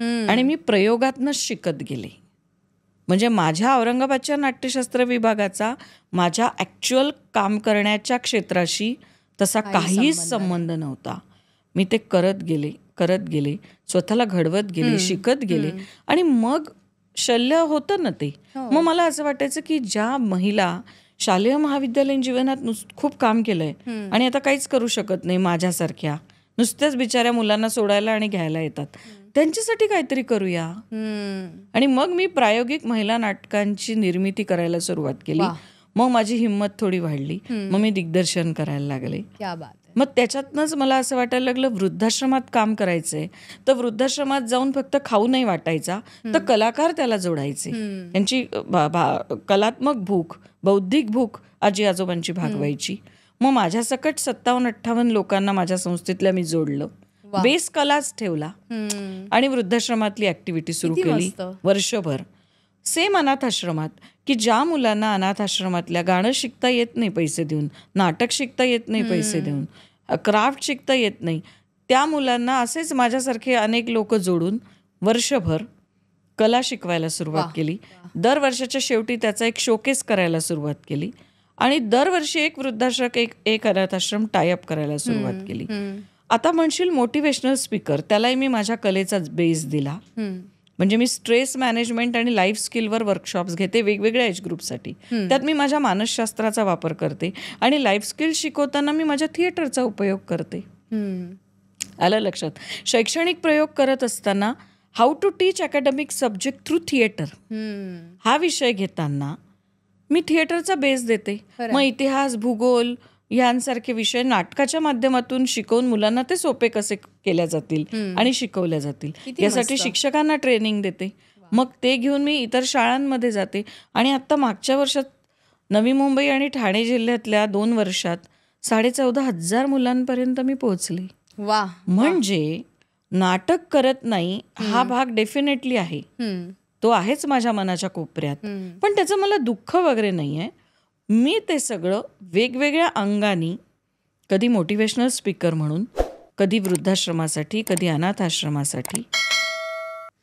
आणि मी प्रयोगातनंच शिकत गेले. म्हणजे माझ्या औरंगाबादच्या नाट्यशास्त्र विभागाचा माझ्या ॲक्च्युअल काम करण्याच्या क्षेत्राशी तसा काहीच संबंध नव्हता. मी ते करत गेले, स्वतःला घडवत गेले, शिकत गेले आणि मग शल्य होतं ना ते. मग मला असं वाटायचं की ज्या महिला शालेय महाविद्यालयीन जीवनात खूप काम केलंय आणि आता काहीच करू शकत नाही, माझ्यासारख्या नुसत्याच बिचाऱ्या मुलांना सोडायला आणि घ्यायला येतात, त्यांच्यासाठी काहीतरी करूया. आणि मग मी प्रायोगिक महिला नाटकांची निर्मिती करायला सुरुवात केली. मग माझी हिंमत थोडी वाढली, मग मी दिग्दर्शन करायला लागले. मग त्याच्यातनंच मला असं वाटायला लागलं वृद्धाश्रमात काम करायचंय, तर वृद्धाश्रमात जाऊन फक्त खाऊ नाही वाटायचा, तर कलाकार त्याला जोडायचे, त्यांची कलात्मक भूक, बौद्धिक भूक आजी आजोबांची भागवायची. मग माझ्या सकट 57-58 लोकांना माझ्या संस्थेतल्या मी जोडलं, बेस कलाच ठेवला आणि वृद्धाश्रमातली ऍक्टिव्हिटी सुरू केली वर्षभर. सेम अनाथ आश्रमात, की ज्या मुलांना अनाथ आश्रमातल्या गाणं शिकता येत नाही पैसे देऊन, नाटक शिकता येत नाही पैसे देऊन, क्राफ्ट शिकता येत नाही, त्या मुलांना असेच माझ्यासारखे अनेक लोक जोडून वर्षभर कला शिकवायला सुरुवात केली. दर वर्षाच्या शेवटी त्याचा एक शोकेस करायला सुरुवात केली आणि दरवर्षी एक वृद्धाश्रम, एक अनाथ आश्रम टायअप करायला सुरुवात केली. आता म्हणशील मोटिवेशनल स्पीकर, त्यालाही मी माझ्या कलेचाच बेस दिला. म्हणजे मी स्ट्रेस मॅनेजमेंट आणि लाईफ स्किलवर वर्कशॉप्स घेते वेगवेगळ्या एज ग्रुपसाठी. त्यात मी माझ्या मानसशास्त्राचा वापर करते आणि लाईफ स्किल शिकवताना मी माझ्या थिएटरचा उपयोग करते. आलं लक्षात? शैक्षणिक प्रयोग करत असताना how to teach academic subject through theatre हा विषय घेताना मी थिएटरचा बेस देते. मग इतिहास, भूगोल यांसारखे विषय नाटकाच्या माध्यमातून शिकवून मुलांना ते सोपे कसे केल्या जातील आणि शिकवल्या जातील यासाठी शिक्षकांना ट्रेनिंग देते. मग ते घेऊन मी इतर शाळांमध्ये जाते आणि आता मागच्या वर्षात नवी मुंबई आणि ठाणे जिल्ह्यातल्या 2 वर्षात 14,500 मुलांपर्यंत मी पोहोचले. वा. म्हणजे नाटक करत नाही हा भाग डेफिनेटली आहे, तो आहेच माझ्या मनाच्या कोपऱ्यात, पण त्याचं मला दुःख वगैरे नाही आहे. मी ते सगळं वेगवेगळ्या अंगानी, कधी मोटिवेशनल स्पीकर म्हणून, कधी वृद्धाश्रमासाठी, कधी अनाथ आश्रमासाठी.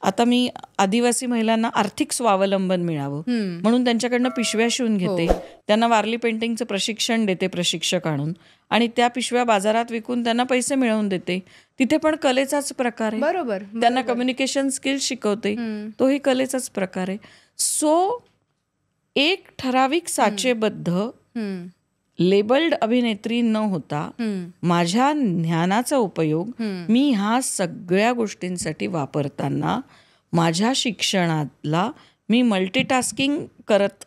आता मी आदिवासी महिलांना आर्थिक स्वावलंबन मिळावं म्हणून त्यांच्याकडनं पिशव्या शिवून घेते, त्यांना वारली पेंटिंगचं प्रशिक्षण देते प्रशिक्षक आणून आणि त्या पिशव्या बाजारात विकून त्यांना पैसे मिळवून देते. तिथे पण कलेचाच प्रकार आहे. बरोबर. त्यांना कम्युनिकेशन स्किल्स शिकवते, तोही कलेचाच प्रकार आहे. सो एक ठराविक साचेबद्ध लेबल्ड अभिनेत्री न होता माझ्या ज्ञानाचा उपयोग मी ह्या सगळ्या गोष्टींसाठी वापरताना माझ्या शिक्षणातला मी मल्टीटास्किंग करत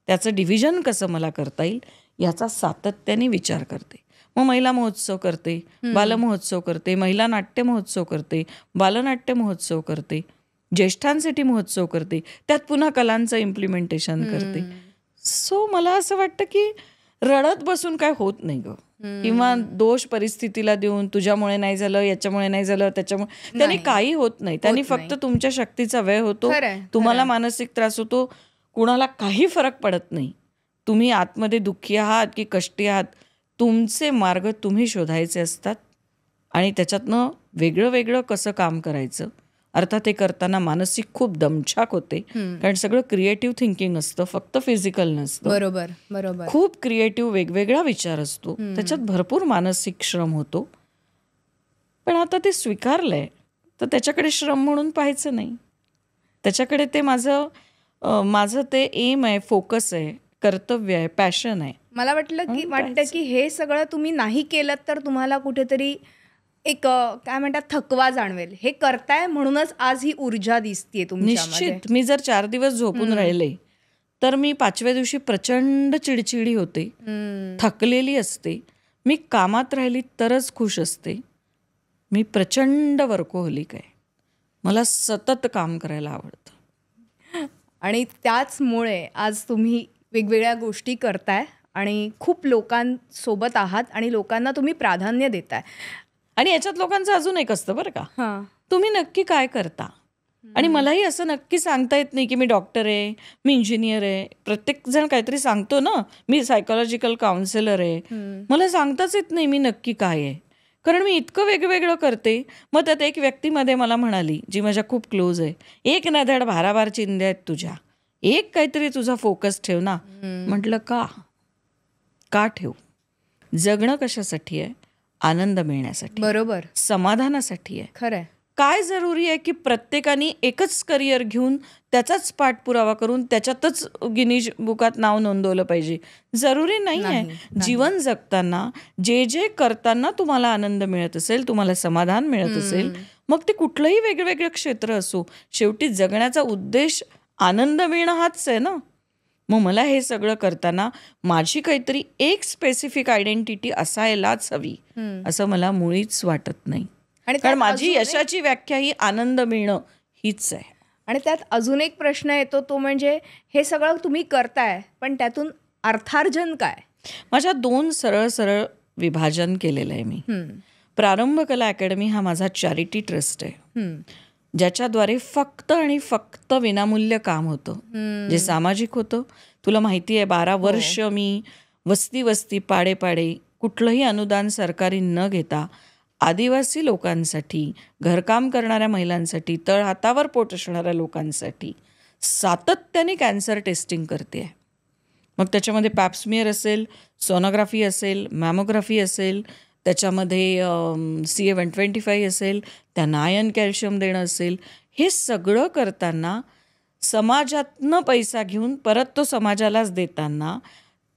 त्याचं डिव्हिजन कसं मला करता येईल याचा सातत्याने विचार करते. मग महिला महोत्सव करते, बालमहोत्सव करते, महिला नाट्य महोत्सव करते, बालनाट्य महोत्सव करते, ज्येष्ठांसाठी महोत्सव करते, त्यात पुन्हा कलांचं इम्प्लिमेंटेशन करते. सो मला असं वाटतं की रडत बसून काय होत नाही ग, किंवा दोष परिस्थितीला देऊन तुझ्यामुळे नाही झालं, याच्यामुळे नाही झालं, त्याच्यामुळे, त्याने काही होत नाही. त्यांनी फक्त तुमच्या शक्तीचा व्यय होतो, तुम्हाला मानसिक त्रास होतो, कुणाला काही फरक पडत नाही. तुम्ही आतमध्ये दुःखी आहात की कष्टी आहात, तुमचे मार्ग तुम्ही शोधायचे असतात आणि त्याच्यातनं वेगळं वेगळं कसं काम करायचं. अर्थात ते करताना मानसिक खूप दमछाक होते, कारण सगळं क्रिएटिव्ह थिंकिंग असतं, फक्त फिजिकल नसतं. बरोबर बरोबर. खूप क्रिएटिव्ह वेगवेगळा विचार असतो, त्याच्यात भरपूर मानसिक श्रम होतो. पण आता ते स्वीकारलंय तर त्याच्याकडे श्रम म्हणून पाहायचं नाही, त्याच्याकडे ते माझं ते एम आहे, फोकस आहे, कर्तव्य आहे, पॅशन आहे. मला वाटतं की हे सगळं तुम्ही नाही केलं तर तुम्हाला कुठेतरी एक काय म्हणतात थकवा जाणवेल. हे करताय म्हणूनच आज ही ऊर्जा दिसतीये तुमच्यामध्ये. निश्चित. मी जर 4 दिवस झोपून राहिले तर मी 5व्या दिवशी प्रचंड चिडचिडी होते, थकलेली असते. मी कामात राहिली तरच खुश असते. मी प्रचंड वर्कोहोलिक आहे. मला सतत काम करायला आवडतं. आणि त्याचमुळे आज तुम्ही वेगवेगळ्या गोष्टी करताय आणि खूप लोकांसोबत आहात आणि लोकांना तुम्ही प्राधान्य देताय. आणि याच्यात लोकांचं अजून एक असतं बरं का, तुम्ही नक्की काय करता. आणि मलाही असं नक्की सांगता येत नाही की मी डॉक्टर आहे, मी इंजिनियर आहे. प्रत्येक जण काहीतरी सांगतो ना, मी सायकोलॉजिकल काउन्सिलर आहे. मला सांगताच येत नाही मी नक्की काय आहे, कारण मी इतकं वेगवेगळं करते. मग त्यात एक व्यक्ती मध्ये मला म्हणाली, जी माझ्या खूप क्लोज आहे, एक ना धड भाराभार चिंध्या आहेत तुझ्या, एक काहीतरी तुझा फोकस ठेव ना. म्हटलं का ठेवू? जगणं कशासाठी आहे? आनंद मिळण्यासाठी, बरोबर, समाधानासाठी आहे. खरंय. काय जरुरी आहे की प्रत्येकाने एकच करिअर घेऊन त्याचाच पाठपुरावा करून त्याच्यातच गिनीज बुकात नाव नोंदवलं पाहिजे? जरुरी नाही आहे. जीवन जगताना जे जे करताना तुम्हाला आनंद मिळत असेल, तुम्हाला समाधान मिळत असेल, मग ते कुठलंही वेगवेगळं क्षेत्र असो, शेवटी जगण्याचा उद्देश आनंद मिळणं हाच आहे ना. मग मला हे सगळं करताना माझी काहीतरी एक स्पेसिफिक आयडेंटिटी असायलाच हवी असं मला मुळीच वाटत नाही. कारण माझी यशाची व्याख्या ही आनंद मिळणं हीच आहे. आणि त्यात अजून एक प्रश्न येतो, तो म्हणजे हे सगळं तुम्ही करताय पण त्यातून अर्थार्जन काय? माझ्या 2 सरळ सरळ विभाजन केलेलं आहे मी. प्रारंभ कला अकॅडमी हा माझा चॅरिटी ट्रस्ट आहे, ज्याच्याद्वारे फक्त आणि फक्त विनामूल्य काम होतं, जे सामाजिक होतं. तुला माहिती आहे, 12 वर्ष मी वस्ती वस्ती पाडे पाडे कुठलंही अनुदान सरकारी न घेता आदिवासी लोकांसाठी, घरकाम करणाऱ्या महिलांसाठी, तळहातावर पोट असणाऱ्या लोकांसाठी सातत्याने कॅन्सर टेस्टिंग करते आहे. मग त्याच्यामध्ये पॅप्समियर असेल, सोनोग्राफी असेल, मॅमोग्राफी असेल, त्याच्यामध्ये CA-125 असेल, त्यांना आयर्न कॅल्शियम देणं असेल. हे सगळं करताना समाजातनं पैसा घेऊन परत तो समाजालाच देताना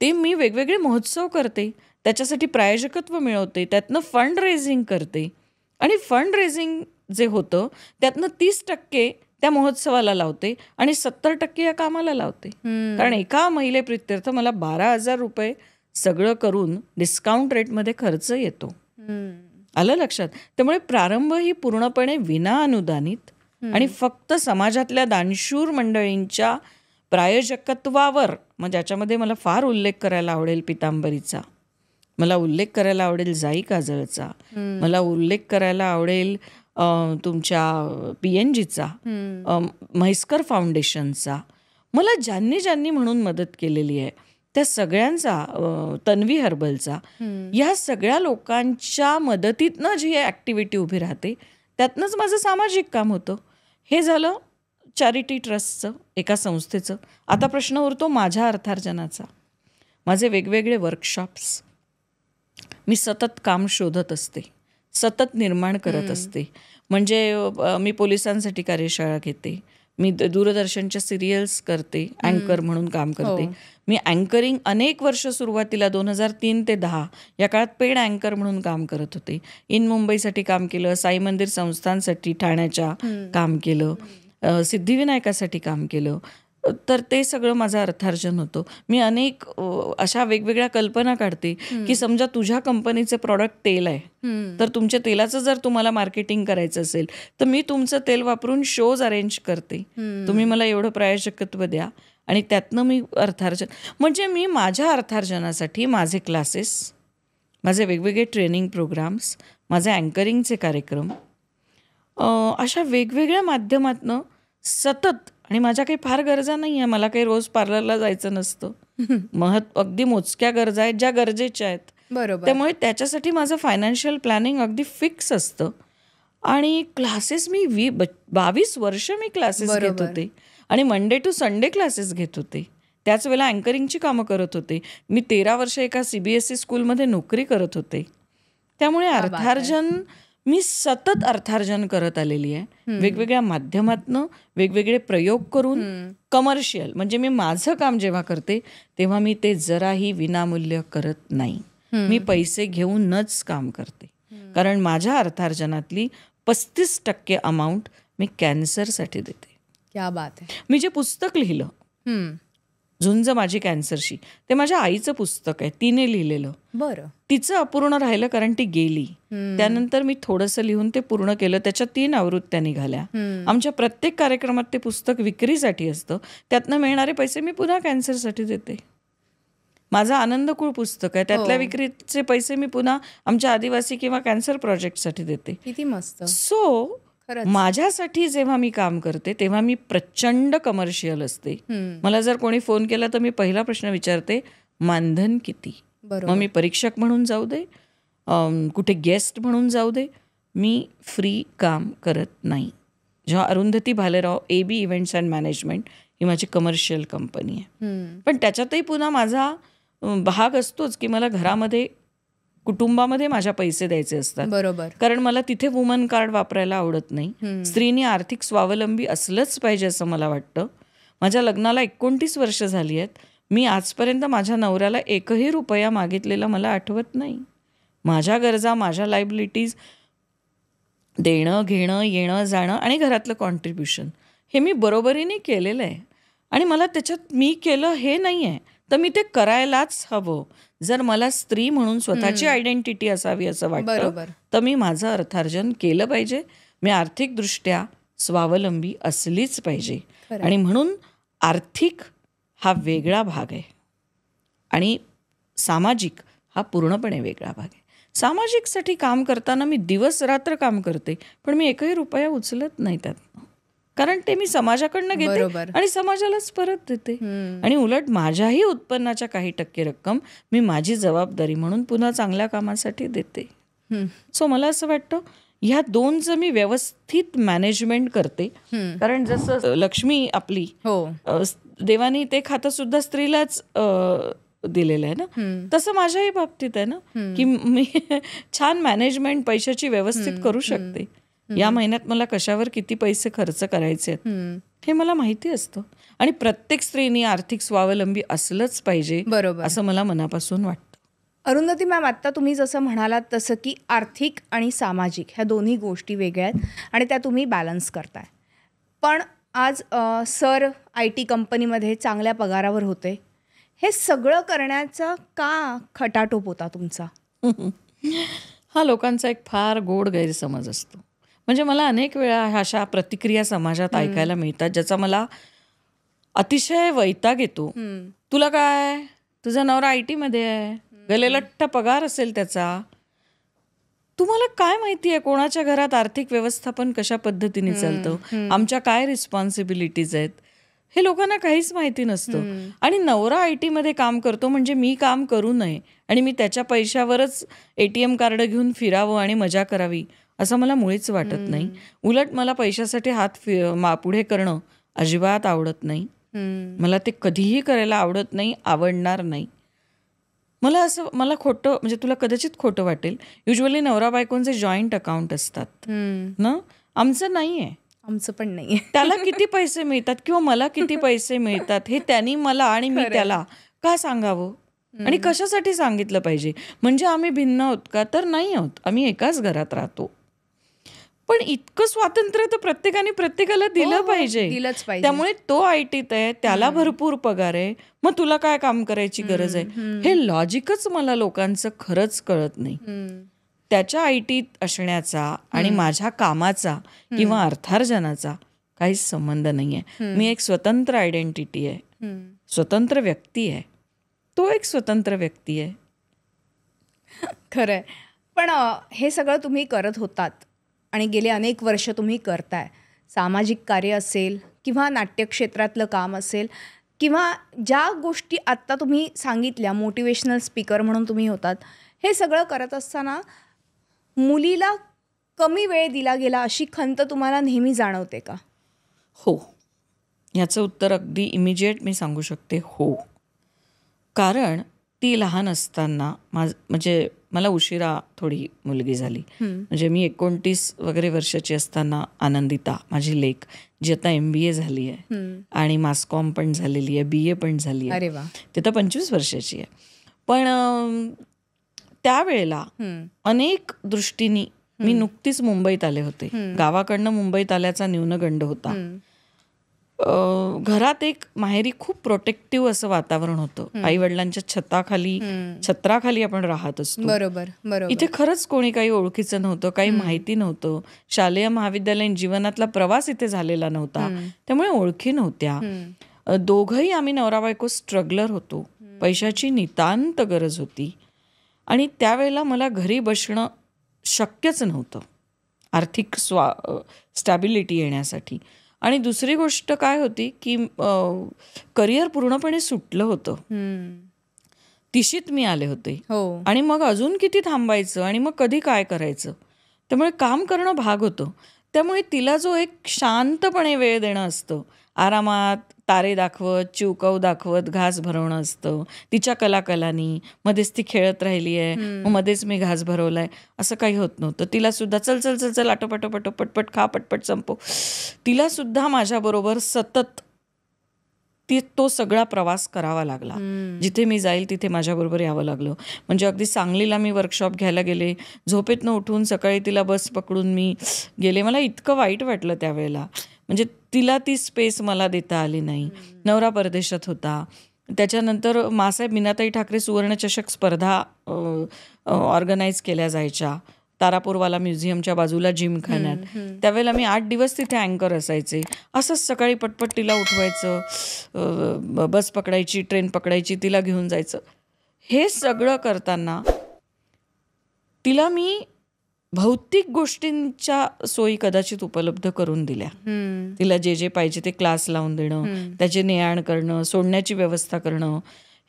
ते मी वेगवेगळे महोत्सव करते, त्याच्यासाठी प्रायोजकत्व मिळवते, त्यातनं फंड रेझिंग करते. आणि फंड रेझिंग जे होतं त्यातनं 30% त्या महोत्सवाला लावते आणि 70% या कामाला लावते. कारण एका महिलेप्रित्यर्थ मला 12,000 रुपये सगळं करून डिस्काउंट रेटमध्ये खर्च येतो. आलं लक्षात? त्यामुळे प्रारंभ ही पूर्णपणे विना अनुदानित आणि फक्त समाजातल्या दानशूर मंडळींच्या प्रायोजकत्वावर. मग ज्याच्यामध्ये मला फार उल्लेख करायला आवडेल पितांबरीचा, मला उल्लेख करायला आवडेल जाई काजळचा, मला उल्लेख करायला आवडेल तुमच्या PNGचा, म्हैसकर फाउंडेशनचा. मला ज्यांनी ज्यांनी म्हणून मदत केलेली आहे त्या सगळ्यांचा, तन्वी हर्बलचा, या सगळ्या लोकांच्या मदतीतनं जी ॲक्टिव्हिटी उभी राहते त्यातनंच माझं सामाजिक काम होतं. हे झालं चॅरिटी ट्रस्टचं, एका संस्थेचं. आता प्रश्न उरतो माझ्या अर्थार्जनाचा. माझे वेगवेगळे वर्कशॉप्स, मी सतत काम शोधत असते, सतत निर्माण करत असते. म्हणजे मी पोलिसांसाठी कार्यशाळा घेते, मी दूरदर्शनच्या सिरियल्स करते, अँकर म्हणून काम करते. मी अँकरिंग अनेक वर्ष, सुरुवातीला 2003 ते 10 या काळात पेड अँकर म्हणून काम करत होते. इन मुंबईसाठी काम केलं, साई मंदिर संस्थांसाठी ठाण्याच्या काम केलं, सिद्धिविनायकासाठी काम केलं. तर ते सगळं माझं अर्थार्जन होतं. मी अनेक अशा वेगवेगळ्या कल्पना काढते की समजा तुझ्या कंपनीचे प्रॉडक्ट तेल आहे, तर तुमच्या तेलाचं जर तुम्हाला मार्केटिंग करायचं असेल तर मी तुमचं तेल वापरून शोज अरेंज करते, तुम्ही मला एवढं प्रायोजकत्व द्या. आणि त्यातनं मी अर्थार्जन, म्हणजे मी माझ्या अर्थार्जनासाठी माझे क्लासेस, माझे वेगवेगळे ट्रेनिंग प्रोग्राम्स, माझे अँकरिंगचे कार्यक्रम, अशा वेगवेगळ्या माध्यमातनं सतत. आणि माझ्या काही फार गरजा नाही आहे, मला काही रोज पार्लरला जायचं नसतं. अगदी मोजक्या गरजा आहेत ज्या गरजेच्या आहेत. बरोबर. त्यामुळे त्याच्यासाठी माझं फायनान्शियल प्लॅनिंग अगदी फिक्स असतं. आणि क्लासेस मी 22 वर्ष मी क्लासेस घेत होते आणि मंडे टू संडे क्लासेस घेत होते. त्याच वेळेला अँकरिंगची कामं करत होते. मी 13 वर्ष एका CBSE स्कूलमध्ये नोकरी करत होते. त्यामुळे अर्थार्जन, मी सतत अर्थार्जन करत आलेली आहे, वेगवेगळ्या माध्यमातनं, वेगवेगळे प्रयोग करून. कमर्शियल म्हणजे मी माझं काम जेव्हा करते तेव्हा मी ते जराही विनामूल्य करत नाही, मी पैसे घेऊनच काम करते. कारण माझ्या अर्थार्जनातली 35% अमाऊंट मी कॅन्सरसाठी देते. क्या बात आहे. मी जे पुस्तक लिहिलं झुंज माझी कॅन्सरशी, ते माझ्या आईचं पुस्तक आहे, तिने लिहिलेलं. बरं. तिचं अपूर्ण राहिलं कारण ती गेली. त्यानंतर मी थोडंसं लिहून ते पूर्ण केलं. त्याच्या 3 आवृत्त्या निघाल्या. आमच्या प्रत्येक कार्यक्रमात ते पुस्तक विक्रीसाठी असतं. त्यातनं मिळणारे पैसे मी पुन्हा कॅन्सरसाठी देते. माझं आनंदकुळ पुस्तक आहे, त्यातल्या विक्रीचे पैसे मी पुन्हा आमच्या आदिवासी किंवा कॅन्सर प्रोजेक्टसाठी देते. किती मस्त. सो माझ्यासाठी जेव्हा मी काम करते तेव्हा मी प्रचंड कमर्शियल असते. मला जर कोणी फोन केला तर मी पहिला प्रश्न विचारते, मानधन किती? मग मी परीक्षक म्हणून जाऊ दे, कुठे गेस्ट म्हणून जाऊ दे, मी फ्री काम करत नाही. जेव्हा Arundhati Bhalerao AB events and management ही माझी कमर्शियल कंपनी आहे, पण त्याच्यातही पुन्हा माझा भाग असतोच की मला घरामध्ये कुटुंबामध्ये माझ्या पैसे द्यायचे असतात. बरोबर. कारण मला तिथे वुमन कार्ड वापरायला आवडत नाही. स्त्रीने आर्थिक स्वावलंबी असलंच पाहिजे असं मला वाटतं. माझ्या लग्नाला 29 वर्ष झाली आहेत. मी आजपर्यंत माझ्या नवऱ्याला 1ही रुपया मागितलेला मला आठवत नाही. माझ्या गरजा, माझ्या लायबिलिटीज, देणं घेणं, येणं जाणं आणि घरातलं कॉन्ट्रीब्युशन हे मी बरोबरीने केलेलं आहे. आणि मला त्याच्यात मी केलं हे नाही आहे, तर मी ते करायलाच हवं. जर मला स्त्री म्हणून स्वतःची आयडेंटिटी असावी असं वाटतं तर मी माझं अर्थार्जन केलं पाहिजे. मी आर्थिकदृष्ट्या स्वावलंबी असलीच पाहिजे. आणि म्हणून आर्थिक हा वेगळा भाग आहे आणि सामाजिक हा पूर्णपणे वेगळा भाग आहे. सामाजिकसाठी काम करताना मी दिवस रात्र काम करते, पण मी 1ही रुपया उचलत नाही त्यात, कारण ते मी समाजाकडनं घेते आणि समाजालाच परत देते. आणि उलट माझ्याही उत्पन्नाच्या काही टक्के रक्कम मी माझी जबाबदारी म्हणून पुन्हा चांगल्या कामासाठी देते. सो मला असं वाटतं ह्या दोनचं मी व्यवस्थित मॅनेजमेंट करते. कारण जसं लक्ष्मी आपली देवानी ते खातं सुद्धा स्त्रीलाच दिलेलं आहे ना, तसं माझ्याही बाबतीत आहे ना, की मी छान मॅनेजमेंट पैशाची व्यवस्थित करू शकते. या महिन्यात मला कशावर किती पैसे खर्च करायचे आहेत हे मला माहिती असतं. आणि प्रत्येक स्त्रीने आर्थिक स्वावलंबी असलंच पाहिजे असं मला मनापासून वाटतं. अरुंधती मॅम, आत्ता तुम्ही जसं म्हणालात तसं की आर्थिक आणि सामाजिक ह्या दोन्ही गोष्टी वेगळ्या आहेत आणि त्या तुम्ही बॅलन्स करताय. पण आज सर IT कंपनीमध्ये चांगल्या पगारावर होते. हे सगळं करण्याचा का खटाटोप होता तुमचा? हा लोकांचा एक फार गोड गैरसमज असतो. म्हणजे मला अनेक वेळा अशा प्रतिक्रिया समाजात ऐकायला मिळतात ज्याचा मला अतिशय वैताग येतो. तुला काय, तुझा नवरा IT मध्ये आहे, गलेलठ्ठ पगार असेल त्याचा, तुम्हाला काय माहिती आहे कोणाच्या घरात आर्थिक व्यवस्थापन कशा पद्धतीने चालतं, आमच्या काय रिस्पॉन्सिबिलिटीज आहेत, हे लोकांना काहीच माहिती नसतं. आणि नवरा IT मध्ये काम करतो म्हणजे मी काम करू नये आणि मी त्याच्या पैशावरच ATM कार्ड घेऊन फिरावं आणि मजा करावी असं मला मुळीच वाटत नाही. उलट मला पैशासाठी हात पुढे करणं अजिबात आवडत नाही. मला ते कधीही करायला आवडत नाही, आवडणार नाही. मला खोटं, म्हणजे तुला कदाचित खोटं वाटेल, युजली नवरा बायकोंचे जॉईंट अकाउंट असतात ना, आमचं नाही आहे. आमचं पण नाही. त्याला किती पैसे मिळतात किंवा मला किती पैसे मिळतात हे त्यांनी मला आणि मी त्याला का सांगावं आणि कशासाठी सांगितलं पाहिजे? म्हणजे आम्ही भिन्न आहोत का? तर नाही आहोत, आम्ही एकाच घरात राहतो. पण इतकं स्वातंत्र्य तर प्रत्येकाने प्रत्येकाला दिलं पाहिजे. त्यामुळे तो ITत आहे, त्याला भरपूर पगार आहे, मग तुला काय काम करायची गरज आहे? हे लॉजिकच मला लोकांचं खरंच कळत नाही. त्याच्या ITत असण्याचा आणि माझ्या कामाचा किंवा अर्थार्जनाचा काहीच संबंध नाही आहे. मी एक स्वतंत्र आयडेंटिटी आहे, स्वतंत्र व्यक्ती आहे, तो एक स्वतंत्र व्यक्ती आहे. खरंय. पण हे सगळं तुम्ही करत होतात आणि गेले अनेक वर्ष तुम्ही करताय. सामाजिक कार्य असेल किंवा नाट्यक्षेत्रातलं काम असेल किंवा ज्या गोष्टी आत्ता तुम्ही सांगितल्या, मोटिवेशनल स्पीकर म्हणून तुम्ही होतात, हे सगळं करत असताना मुलीला कमी वेळ दिला गेला अशी खंत तुम्हाला नेहमी जाणवते का? हो, याचं उत्तर अगदी इमिजिएट मी सांगू शकते, हो. कारण ती लहान असताना म्हणजे मला उशिरा थोडी मुलगी झाली. म्हणजे मी 29 वगैरे वर्षाची असताना आनंदिता माझी लेक, जी आता MBA झाली आहे आणि मासकॉम पण झालेली आहे, BA पण झाली आहे, ती तर 25 वर्षाची आहे. पण त्यावेळेला अनेक दृष्टींनी मी नुकतीच मुंबईत आले होते. गावाकडनं मुंबईत आल्याचा न्यूनगंड होता. घरात एक माहेरी खूप प्रोटेक्टिव्ह असं वातावरण होतं. आई वडिलांच्या छत्राखाली आपण राहत असतो. बरोबर. इथे खरंच कोणी काही ओळखीचं नव्हतं, काही माहिती नव्हतं. शालेय महाविद्यालयीन जीवनातला प्रवास इथे झालेला नव्हता, त्यामुळे ओळखी नव्हत्या. दोघंही आम्ही नवरा बायको स्ट्रगलर होतो. पैशाची नितांत गरज होती आणि त्यावेळेला मला घरी बसणं शक्यच नव्हतं आर्थिक स्टॅबिलिटी येण्यासाठी. आणि दुसरी गोष्ट काय होती की करिअर पूर्णपणे सुटलं होतं. तिशीत मी आले होते आणि मग अजून किती थांबायचं आणि मग कधी काय करायचं. त्यामुळे काम करणं भाग होतं. त्यामुळे तिला जो एक शांतपणे वेळ देणं असतं, आरामात तारे दाखवत, चिवकाऊ दाखवत घास भरवणं असतं तिच्या कलाकलांनी. मध्येच ती खेळत राहिली आहे, मग मध्येच मी घास भरवलाय, असं काही होत नव्हतं. तिला सुद्धा चल चल चल चल आटोपाटोपाटो पटपट खा, पटपट संपव. तिला सुद्धा माझ्याबरोबर सतत तो सगळा प्रवास करावा लागला. जिथे मी जाईल तिथे माझ्याबरोबर यावं लागलं. म्हणजे अगदी सांगलीला मी वर्कशॉप घ्यायला गेले, झोपेतनं उठून सकाळी तिला बस पकडून मी गेले. मला इतकं वाईट वाटलं त्यावेळेला. म्हणजे तिला ती स्पेस मला देता आली नाही. नवरा परदेशात होता. त्याच्यानंतर मासाहेब मीनाताई ठाकरे सुवर्णचषक स्पर्धा ऑर्गनाईज केल्या जायच्या तारापूरवाला म्युझियमच्या बाजूला जिमखान्यात. त्यावेळेला मी 8 दिवस तिथे अँकर असायचे. असंच सकाळी पटपट तिला उठवायचं, बस पकडायची, ट्रेन पकडायची, तिला घेऊन जायचं. हे सगळं करताना तिला मी भौतिक गोष्टींच्या सोयी कदाचित उपलब्ध करून दिल्या. तिला जे जे पाहिजे ते क्लास लावून देणं, त्याचे ने-आण करणं, सोडण्याची व्यवस्था करणं,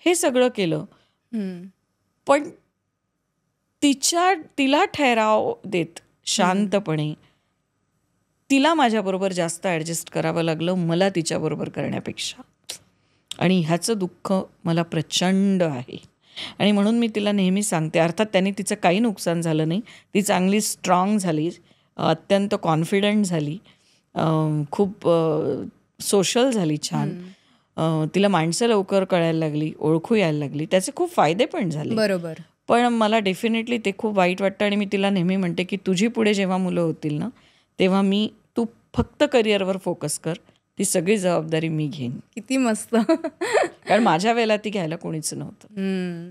हे सगळं केलं. पण तिला ठहराव देत शांतपणे तिला माझ्याबरोबर जास्त ॲडजस्ट करावं लागलं मला तिच्याबरोबर करण्यापेक्षा. आणि ह्याचं दुःख मला प्रचंड आहे. आणि म्हणून मी तिला नेहमी सांगते, अर्थात त्यांनी तिचं काही नुकसान झालं नाही. ती चांगली स्ट्रॉंग झाली, अत्यंत कॉन्फिडंट झाली, खूप सोशल झाली, छान. तिला माणसं लवकर कळायला लागली, ओळखू यायला लागली, त्याचे खूप फायदे पण झाले. बरोबर. पण मला डेफिनेटली ते खूप वाईट वाटतं. आणि मी तिला नेहमी म्हणते की तुझी पुढे जेव्हा मुलं होतील ना, तेव्हा तू फक्त करिअरवर फोकस कर, ती सगळी जबाबदारी मी घेईन. किती मस्त. कारण माझ्या वेळेला ती घ्यायला कोणीच नव्हतं.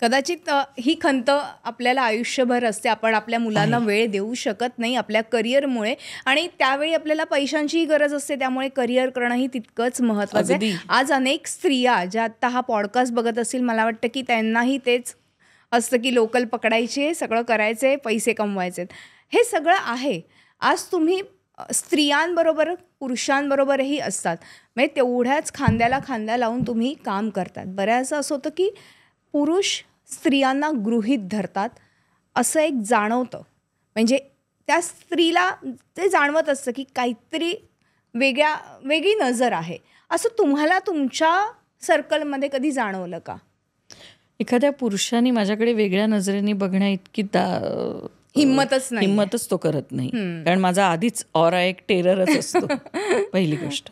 कदाचित ही खंत आपल्याला आयुष्यभर असते. आपण आपल्या मुलांना वेळ देऊ शकत नाही आपल्या करिअरमुळे, आणि त्यावेळी आपल्याला पैशांचीही गरज असते. त्यामुळे करिअर करणंही तितकंच महत्त्वाचं आहे. आज अनेक स्त्रिया ज्या आत्ता हा पॉडकास्ट बघत असतील, मला वाटतं की त्यांनाही तेच असतं की लोकल पकडायचे, सगळं करायचे, पैसे कमवायचे. हे सगळं आहे. आज तुम्ही स्त्रियांबरोबर पुरुषांबरोबरही असतात, म्हणजे तेवढ्याच खांद्याला खांदा लावून तुम्ही काम करतात. बऱ्याचदा असं होतं की पुरुष स्त्रियांना गृहीत धरतात असं एक जाणवतं. म्हणजे त्या स्त्रीला ते जाणवत असतं की काहीतरी वेगळी नजर आहे. असं तुम्हाला तुमच्या सर्कलमध्ये कधी जाणवलं का? एखाद्या पुरुषाने माझ्याकडे वेगळ्या नजरेने बघण्या इतकी हिम्मतच तो करत नाही. कारण माझा आधीच ऑरा एक टेररच असतो. पहिली गोष्ट.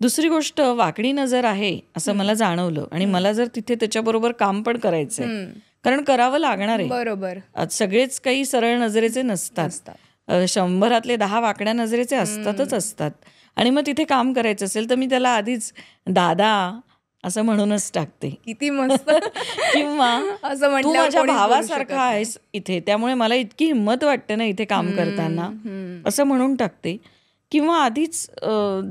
दुसरी गोष्ट, वाकडी नजर आहे असं मला जाणवलं. आणि मला जर तिथे त्याच्याबरोबर काम पण करायचंय, कारण करावं लागणार आहे. बरोबर. आज सगळेच काही सरळ नजरेचे नसतात. 100 10 वाकड्या नजरेचे असतात. आणि मग तिथे काम करायचं असेल तर मी त्याला आधीच दादा असं म्हणूनच टाकते. किती मस्त. किंवा असं तू माझ्या भावासारखा आहेस इथे, त्यामुळे मला इतकी हिंमत वाटते ना इथे काम करताना, असं म्हणून टाकते. किंवा आधीच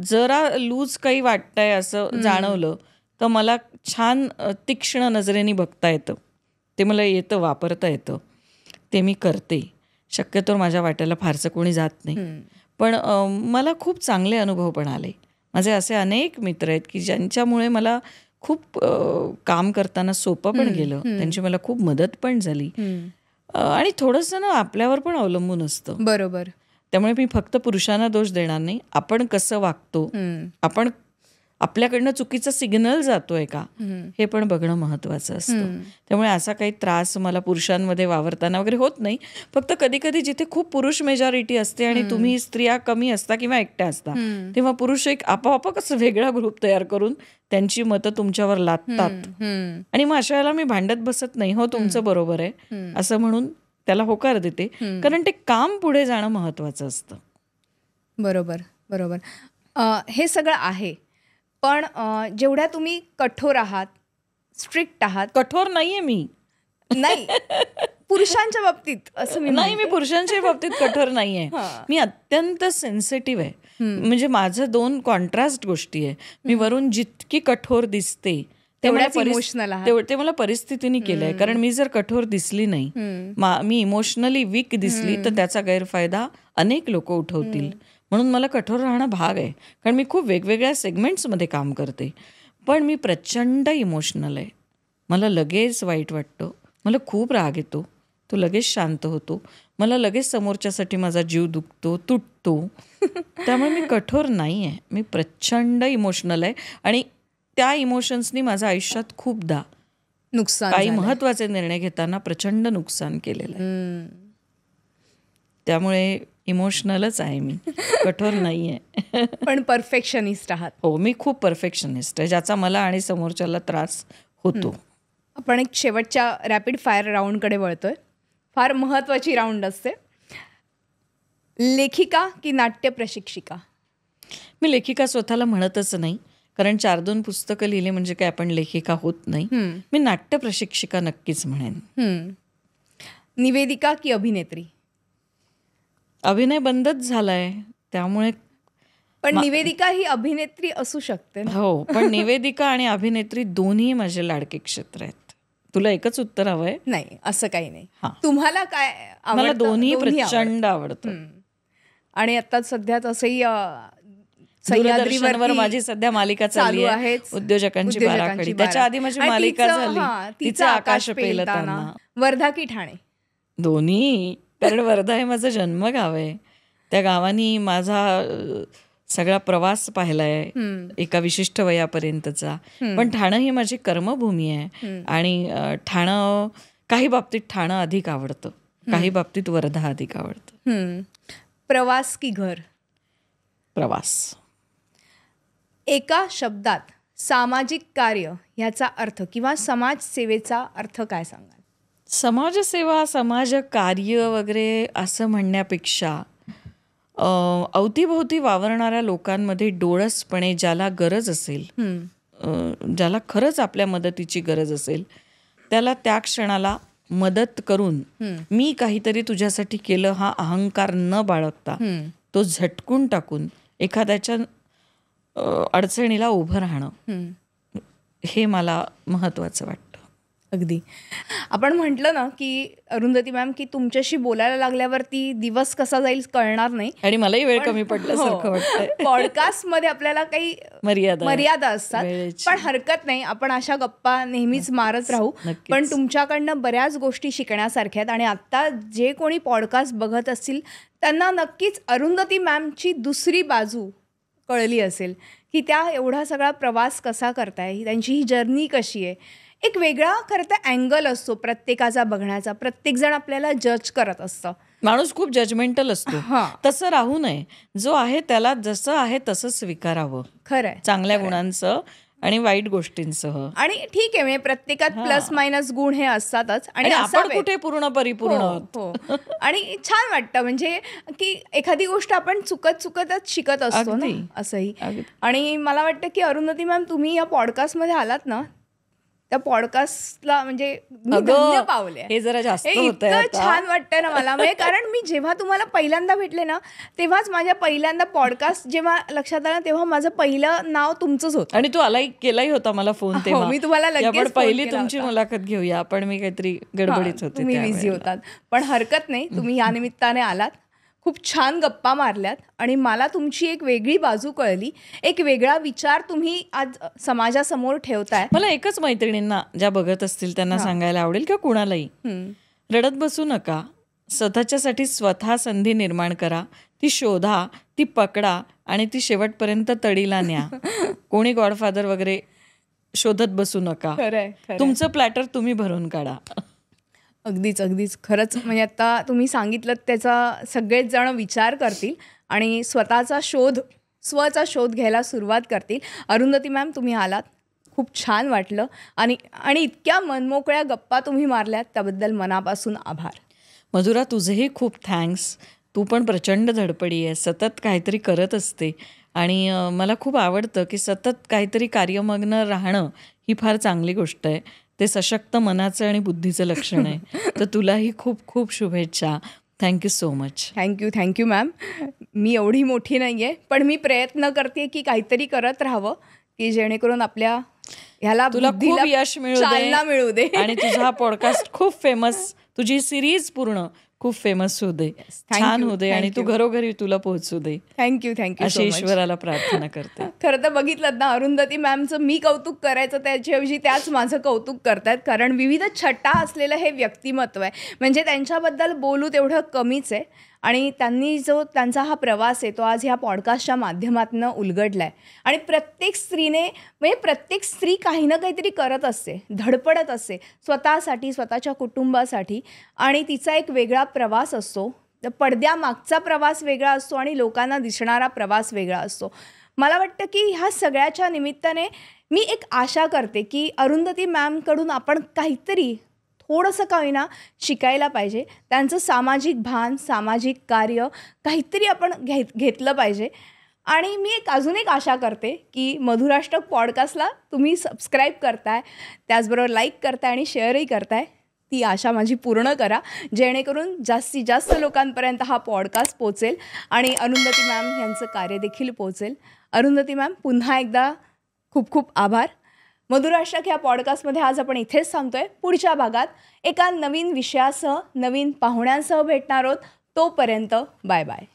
जरा लूज काही वाटतंय असं जाणवलं तर मला छान तीक्ष्ण नजरेने बघता येतं. ते मला येतं, वापरता येतं, ते मी करते. शक्यतो माझ्या वाट्याला फारसं कोणी जात नाही. पण मला खूप चांगले अनुभव पण आले. माझे असे अनेक मित्र आहेत की ज्यांच्यामुळे मला खूप काम करताना सोपं पण गेलं. त्यांची मला खूप मदत पण झाली. आणि थोडंसं ना आपल्यावर पण अवलंबून असतं. बरोबर. त्यामुळे मी फक्त पुरुषांना दोष देणार नाही. आपण कसं वागतो, आपण आपल्याकडनं चुकीचा सिग्नल जातोय का, हे पण बघणं महत्वाचं असतं. त्यामुळे असा काही त्रास मला पुरुषांमध्ये वावरताना वगैरे होत नाही. फक्त कधी कधी जिथे खूप पुरुष मेजॉरिटी असते आणि तुम्ही स्त्रिया कमी असता किंवा एकट्या असता, तेव्हा पुरुष एक आपोआपच वेगळा ग्रुप तयार करून त्यांची मतं तुमच्यावर लादतात. आणि मग अशा वेळेला मी भांडत बसत नाही, हो तुमचं बरोबर आहे असं म्हणून त्याला होकार देते. कारण ते काम पुढे जाणं महत्वाचं असतं. बरोबर. बरोबर. हे सगळं आहे, पण जेवढ्या तुम्ही कठोर आहात, स्ट्रिक्ट आहात. कठोर नाहीये मी. नाही, पुरुषांच्या बाबतीत असं मी नाही, मी पुरुषांच्या बाबतीत कठोर नाहीये. मी अत्यंत सेन्सिटिव्ह आहे. म्हणजे माझं 2 कॉन्ट्रास्ट गोष्टी आहे. मी वरून जितकी कठोर दिसते ते मला परिस्थितीने केलंय. कारण मी जर कठोर दिसली नाही, मी इमोशनली वीक दिसली तर त्याचा गैरफायदा अनेक लोक उठवतील. म्हणून मला कठोर राहणं भाग आहे. कारण मी खूप वेगवेगळ्या सेगमेंट्समध्ये काम करते. पण मी प्रचंड इमोशनल आहे. मला लगेच वाईट वाटतं, मला खूप राग येतो, तो लगेच शांत होतो, मला लगेच समोरच्यासाठी माझा जीव दुखतो, तुटतो. त्यामुळे मी कठोर नाही आहे, मी प्रचंड इमोशनल आहे. आणि त्या इमोशन्सनी माझ्या आयुष्यात खूपदा नुकसान, काही महत्वाचे निर्णय घेताना प्रचंड नुकसान केलेलं आहे. त्यामुळे इमोशनलच आहे मी, कठोर नाही आहे. पण परफेक्शनिस्ट आहात. हो, मी खूप परफेक्शनिस्ट आहे, ज्याचा मला आणि समोरच्याला त्रास होतो. आपण एक शेवटच्या रॅपिड फायर राऊंडकडे वळतोय. फार महत्त्वाची राऊंड असते. लेखिका की नाट्य प्रशिक्षिका? मी लेखिका स्वतःला म्हणतच नाही, कारण 4-2 पुस्तकं लिहिली म्हणजे काय आपण लेखिका होत नाही. मी नाट्य प्रशिक्षिका नक्कीच म्हणेन. निवेदिका की अभिनेत्री? अभिनय बंदच झालाय त्यामुळे. पण निवेदिका ही अभिनेत्री असू शकते ना? हो, पण निवेदिका आणि अभिनेत्री दोन्ही माझे लाडके क्षेत्र आहेत. तुला एकच उत्तर हवंय? नाही, असं काही नाही. तुम्हाला काय आवडतं? मला दोन्ही प्रचंड आवडतं. आणि आता सध्या तसंही दूरदर्शनवर माझी सध्या मालिका चालली आहे, उद्योजकांची बाराखडी. त्याच्या आधी माझी मालिका झाली तिचं आकाश पेलताना. वर्धा की ठाणे? दोन्ही. कारण वर्धा हे माझं जन्मगाव आहे. त्या गावानी माझा सगळा प्रवास पाहिलाय एका विशिष्ट वयापर्यंतचा. पण ठाणं ही माझी कर्मभूमी आहे. आणि ठाणं, काही बाबतीत ठाणं अधिक आवडतं, काही बाबतीत वर्धा अधिक आवडतं. प्रवास की घर? प्रवास. एका शब्दात सामाजिक कार्य ह्याचा अर्थ किंवा समाजसेवेचा अर्थ काय सांगाल? समाजसेवा, समाजकार्य वगैरे असं म्हणण्यापेक्षा अवतीभोवती वावरणाऱ्या लोकांमध्ये डोळसपणे ज्याला गरज असेल, ज्याला खरंच आपल्या मदतीची गरज असेल, त्याला त्या क्षणाला मदत करून मी काहीतरी तुझ्यासाठी केलं हा अहंकार न बाळगता तो झटकून टाकून एखाद्याच्या अडचणीला उभं राहणं, हे मला महत्वाचं वाटतं. अगदी. आपण म्हटलं ना की अरुंधती मॅम की तुमच्याशी बोलायला लागल्यावरती दिवस कसा जाईल कळणार नाही. आणि मलाही वेळ कमी पडल्यासारखं वाटतं. पॉडकास्टमध्ये आपल्याला काही मर्यादा असतात, पण हरकत नाही, आपण अशा गप्पा नेहमीच मारत राहू. पण तुमच्याकडनं बऱ्याच गोष्टी शिकण्यासारख्या आहेत. आणि आत्ता जे कोणी पॉडकास्ट बघत असतील त्यांना नक्कीच अरुंधती मॅमची दुसरी बाजू कळली असेल की त्या एवढा सगळा प्रवास कसा करताय, त्यांची ही जर्नी कशी आहे. एक वेगळा खरं तर अँगल असतो प्रत्येकाचा बघण्याचा. प्रत्येकजण आपल्याला जज करत असतं. माणूस खूप जजमेंटल असतो. तसं राहू नये. जो आहे त्याला जसं आहे तसं स्वीकारावं. खरंय, चांगल्या गुणांसह आणि वाईट गोष्टींसह. आणि ठीक आहे, म्हणजे प्रत्येकात प्लस मायनस गुण हे असतातच. आणि आपण कुठे पूर्ण परिपूर्ण आहोत. आणि छान वाटतं म्हणजे की एखादी गोष्ट आपण चुकतच शिकत असतो ना, असंही. आणि मला वाटतं की अरुंधती मॅम तुम्ही या पॉडकास्टमध्ये आलात ना, त्या पॉडकास्टला म्हणजे धन्य पावले. हे जरा जास्त इतकं छान वाटतं ना मला. म्हणजे कारण मी जेव्हा तुम्हाला पहिल्यांदा भेटले ना, तेव्हाच माझ्या पहिल्यांदा पॉडकास्ट जेव्हा लक्षात आलं तेव्हा माझं पहिलं नाव तुमचंच होतं. आणि तू केलाही होता मला फोन तेव्हा. मी तुम्हाला लगेच पहिली तुमची मुलाखत घेऊया, पण मी काहीतरी गडबडीत होते, तुम्ही बिझी होतात. पण हरकत नाही, तुम्ही या निमित्ताने आलात, खूप छान गप्पा मारल्यात आणि मला तुमची एक वेगळी बाजू कळली, एक वेगळा विचार तुम्ही आज समाजासमोर ठेवताय. मला एकच मैत्रिणींना ज्या बघत असतील त्यांना सांगायला आवडेल किंवा कुणालाही, रडत बसू नका. स्वतःच्यासाठी स्वतः संधी निर्माण करा, ती शोधा, ती पकडा आणि ती शेवटपर्यंत तडीला न्या. कोणी गॉडफादर वगैरे शोधत बसू नका. तुमचं प्लॅटर तुम्ही भरून काढा. अगदीच खरंच. म्हणजे आता तुम्ही सांगितलं त्याचा सगळेच जण विचार करतील आणि स्वचा शोध घ्यायला सुरुवात करतील. अरुंधती मॅम तुम्ही आलात, खूप छान वाटलं. आणि इतक्या मनमोकळ्या गप्पा तुम्ही मारल्यात त्याबद्दल मनापासून आभार. मधुरा, तुझेही खूप थँक्स. तू पण प्रचंड धडपडी आहे, सतत काहीतरी करत असते आणि मला खूप आवडतं की सतत काहीतरी कार्यमग्न राहणं ही फार चांगली गोष्ट आहे. ते सशक्त मनाचं आणि बुद्धीचं लक्षण आहे. तर तुलाही खूप खूप शुभेच्छा. Thank you so much. Thank you ma'am. मी एवढी मोठी नाही आहे, पण मी प्रयत्न करते की काहीतरी करत राहावं की जेणेकरून आपल्या ह्याला तुला खूप यश मिळू दे आणि तुझा हा पॉडकास्ट खूप फेमस, तुझी सिरीज पूर्ण खूप फेमस होऊ दे, छान होऊ दे आणि तू घरोघरी तुला पोहोचू दे. थँक्यू अशी ईश्वराला प्रार्थना करते. खरं तर बघितलं ना, अरुंधती मॅमचं मी कौतुक करायचं त्याच्याऐवजी त्याच माझं कौतुक करतायत. कारण विविध छटा असलेलं हे व्यक्तिमत्व आहे. म्हणजे त्यांच्याबद्दल बोलू तेवढं कमीच आहे. आणि त्यांनी जो त्यांचा हा प्रवास आहे तो आज ह्या पॉडकास्टच्या माध्यमातून उलगडला आहे. आणि प्रत्येक स्त्रीने म्हणजे प्रत्येक स्त्री काही ना काहीतरी करत असते, धडपडत असते स्वतःसाठी, स्वतःच्या कुटुंबासाठी. आणि तिचा एक वेगळा प्रवास असतो. पडद्यामागचा प्रवास वेगळा असतो आणि लोकांना दिसणारा प्रवास वेगळा असतो. मला वाटतं की ह्या सगळ्याच्या निमित्ताने मी एक आशा करते की अरुंधती मॅमकडून आपण काहीतरी थोडंसं का होईना शिकायला पाहिजे. त्यांचं सामाजिक भान, सामाजिक कार्य काहीतरी आपण घेतलं पाहिजे. आणि मी अजून एक आशा करते की मधुराष्टक पॉडकास्टला तुम्ही सबस्क्राईब करताय, त्याचबरोबर लाईक करताय आणि शेअरही करताय. ती आशा माझी पूर्ण करा, जेणेकरून जास्तीत जास्त लोकांपर्यंत हा पॉडकास्ट पोचेल आणि अरुंधती मॅम यांचं कार्य देखील पोचेल. अरुंधती मॅम, पुन्हा एकदा खूप खूप आभार. मधुराष्टक ह्या पॉडकास्टमध्ये आज आपण इथेच थांबतोय. पुढच्या भागात एका नवीन विषयासह, नवीन पाहुण्यांसह भेटणार आहोत. तोपर्यंत बाय बाय.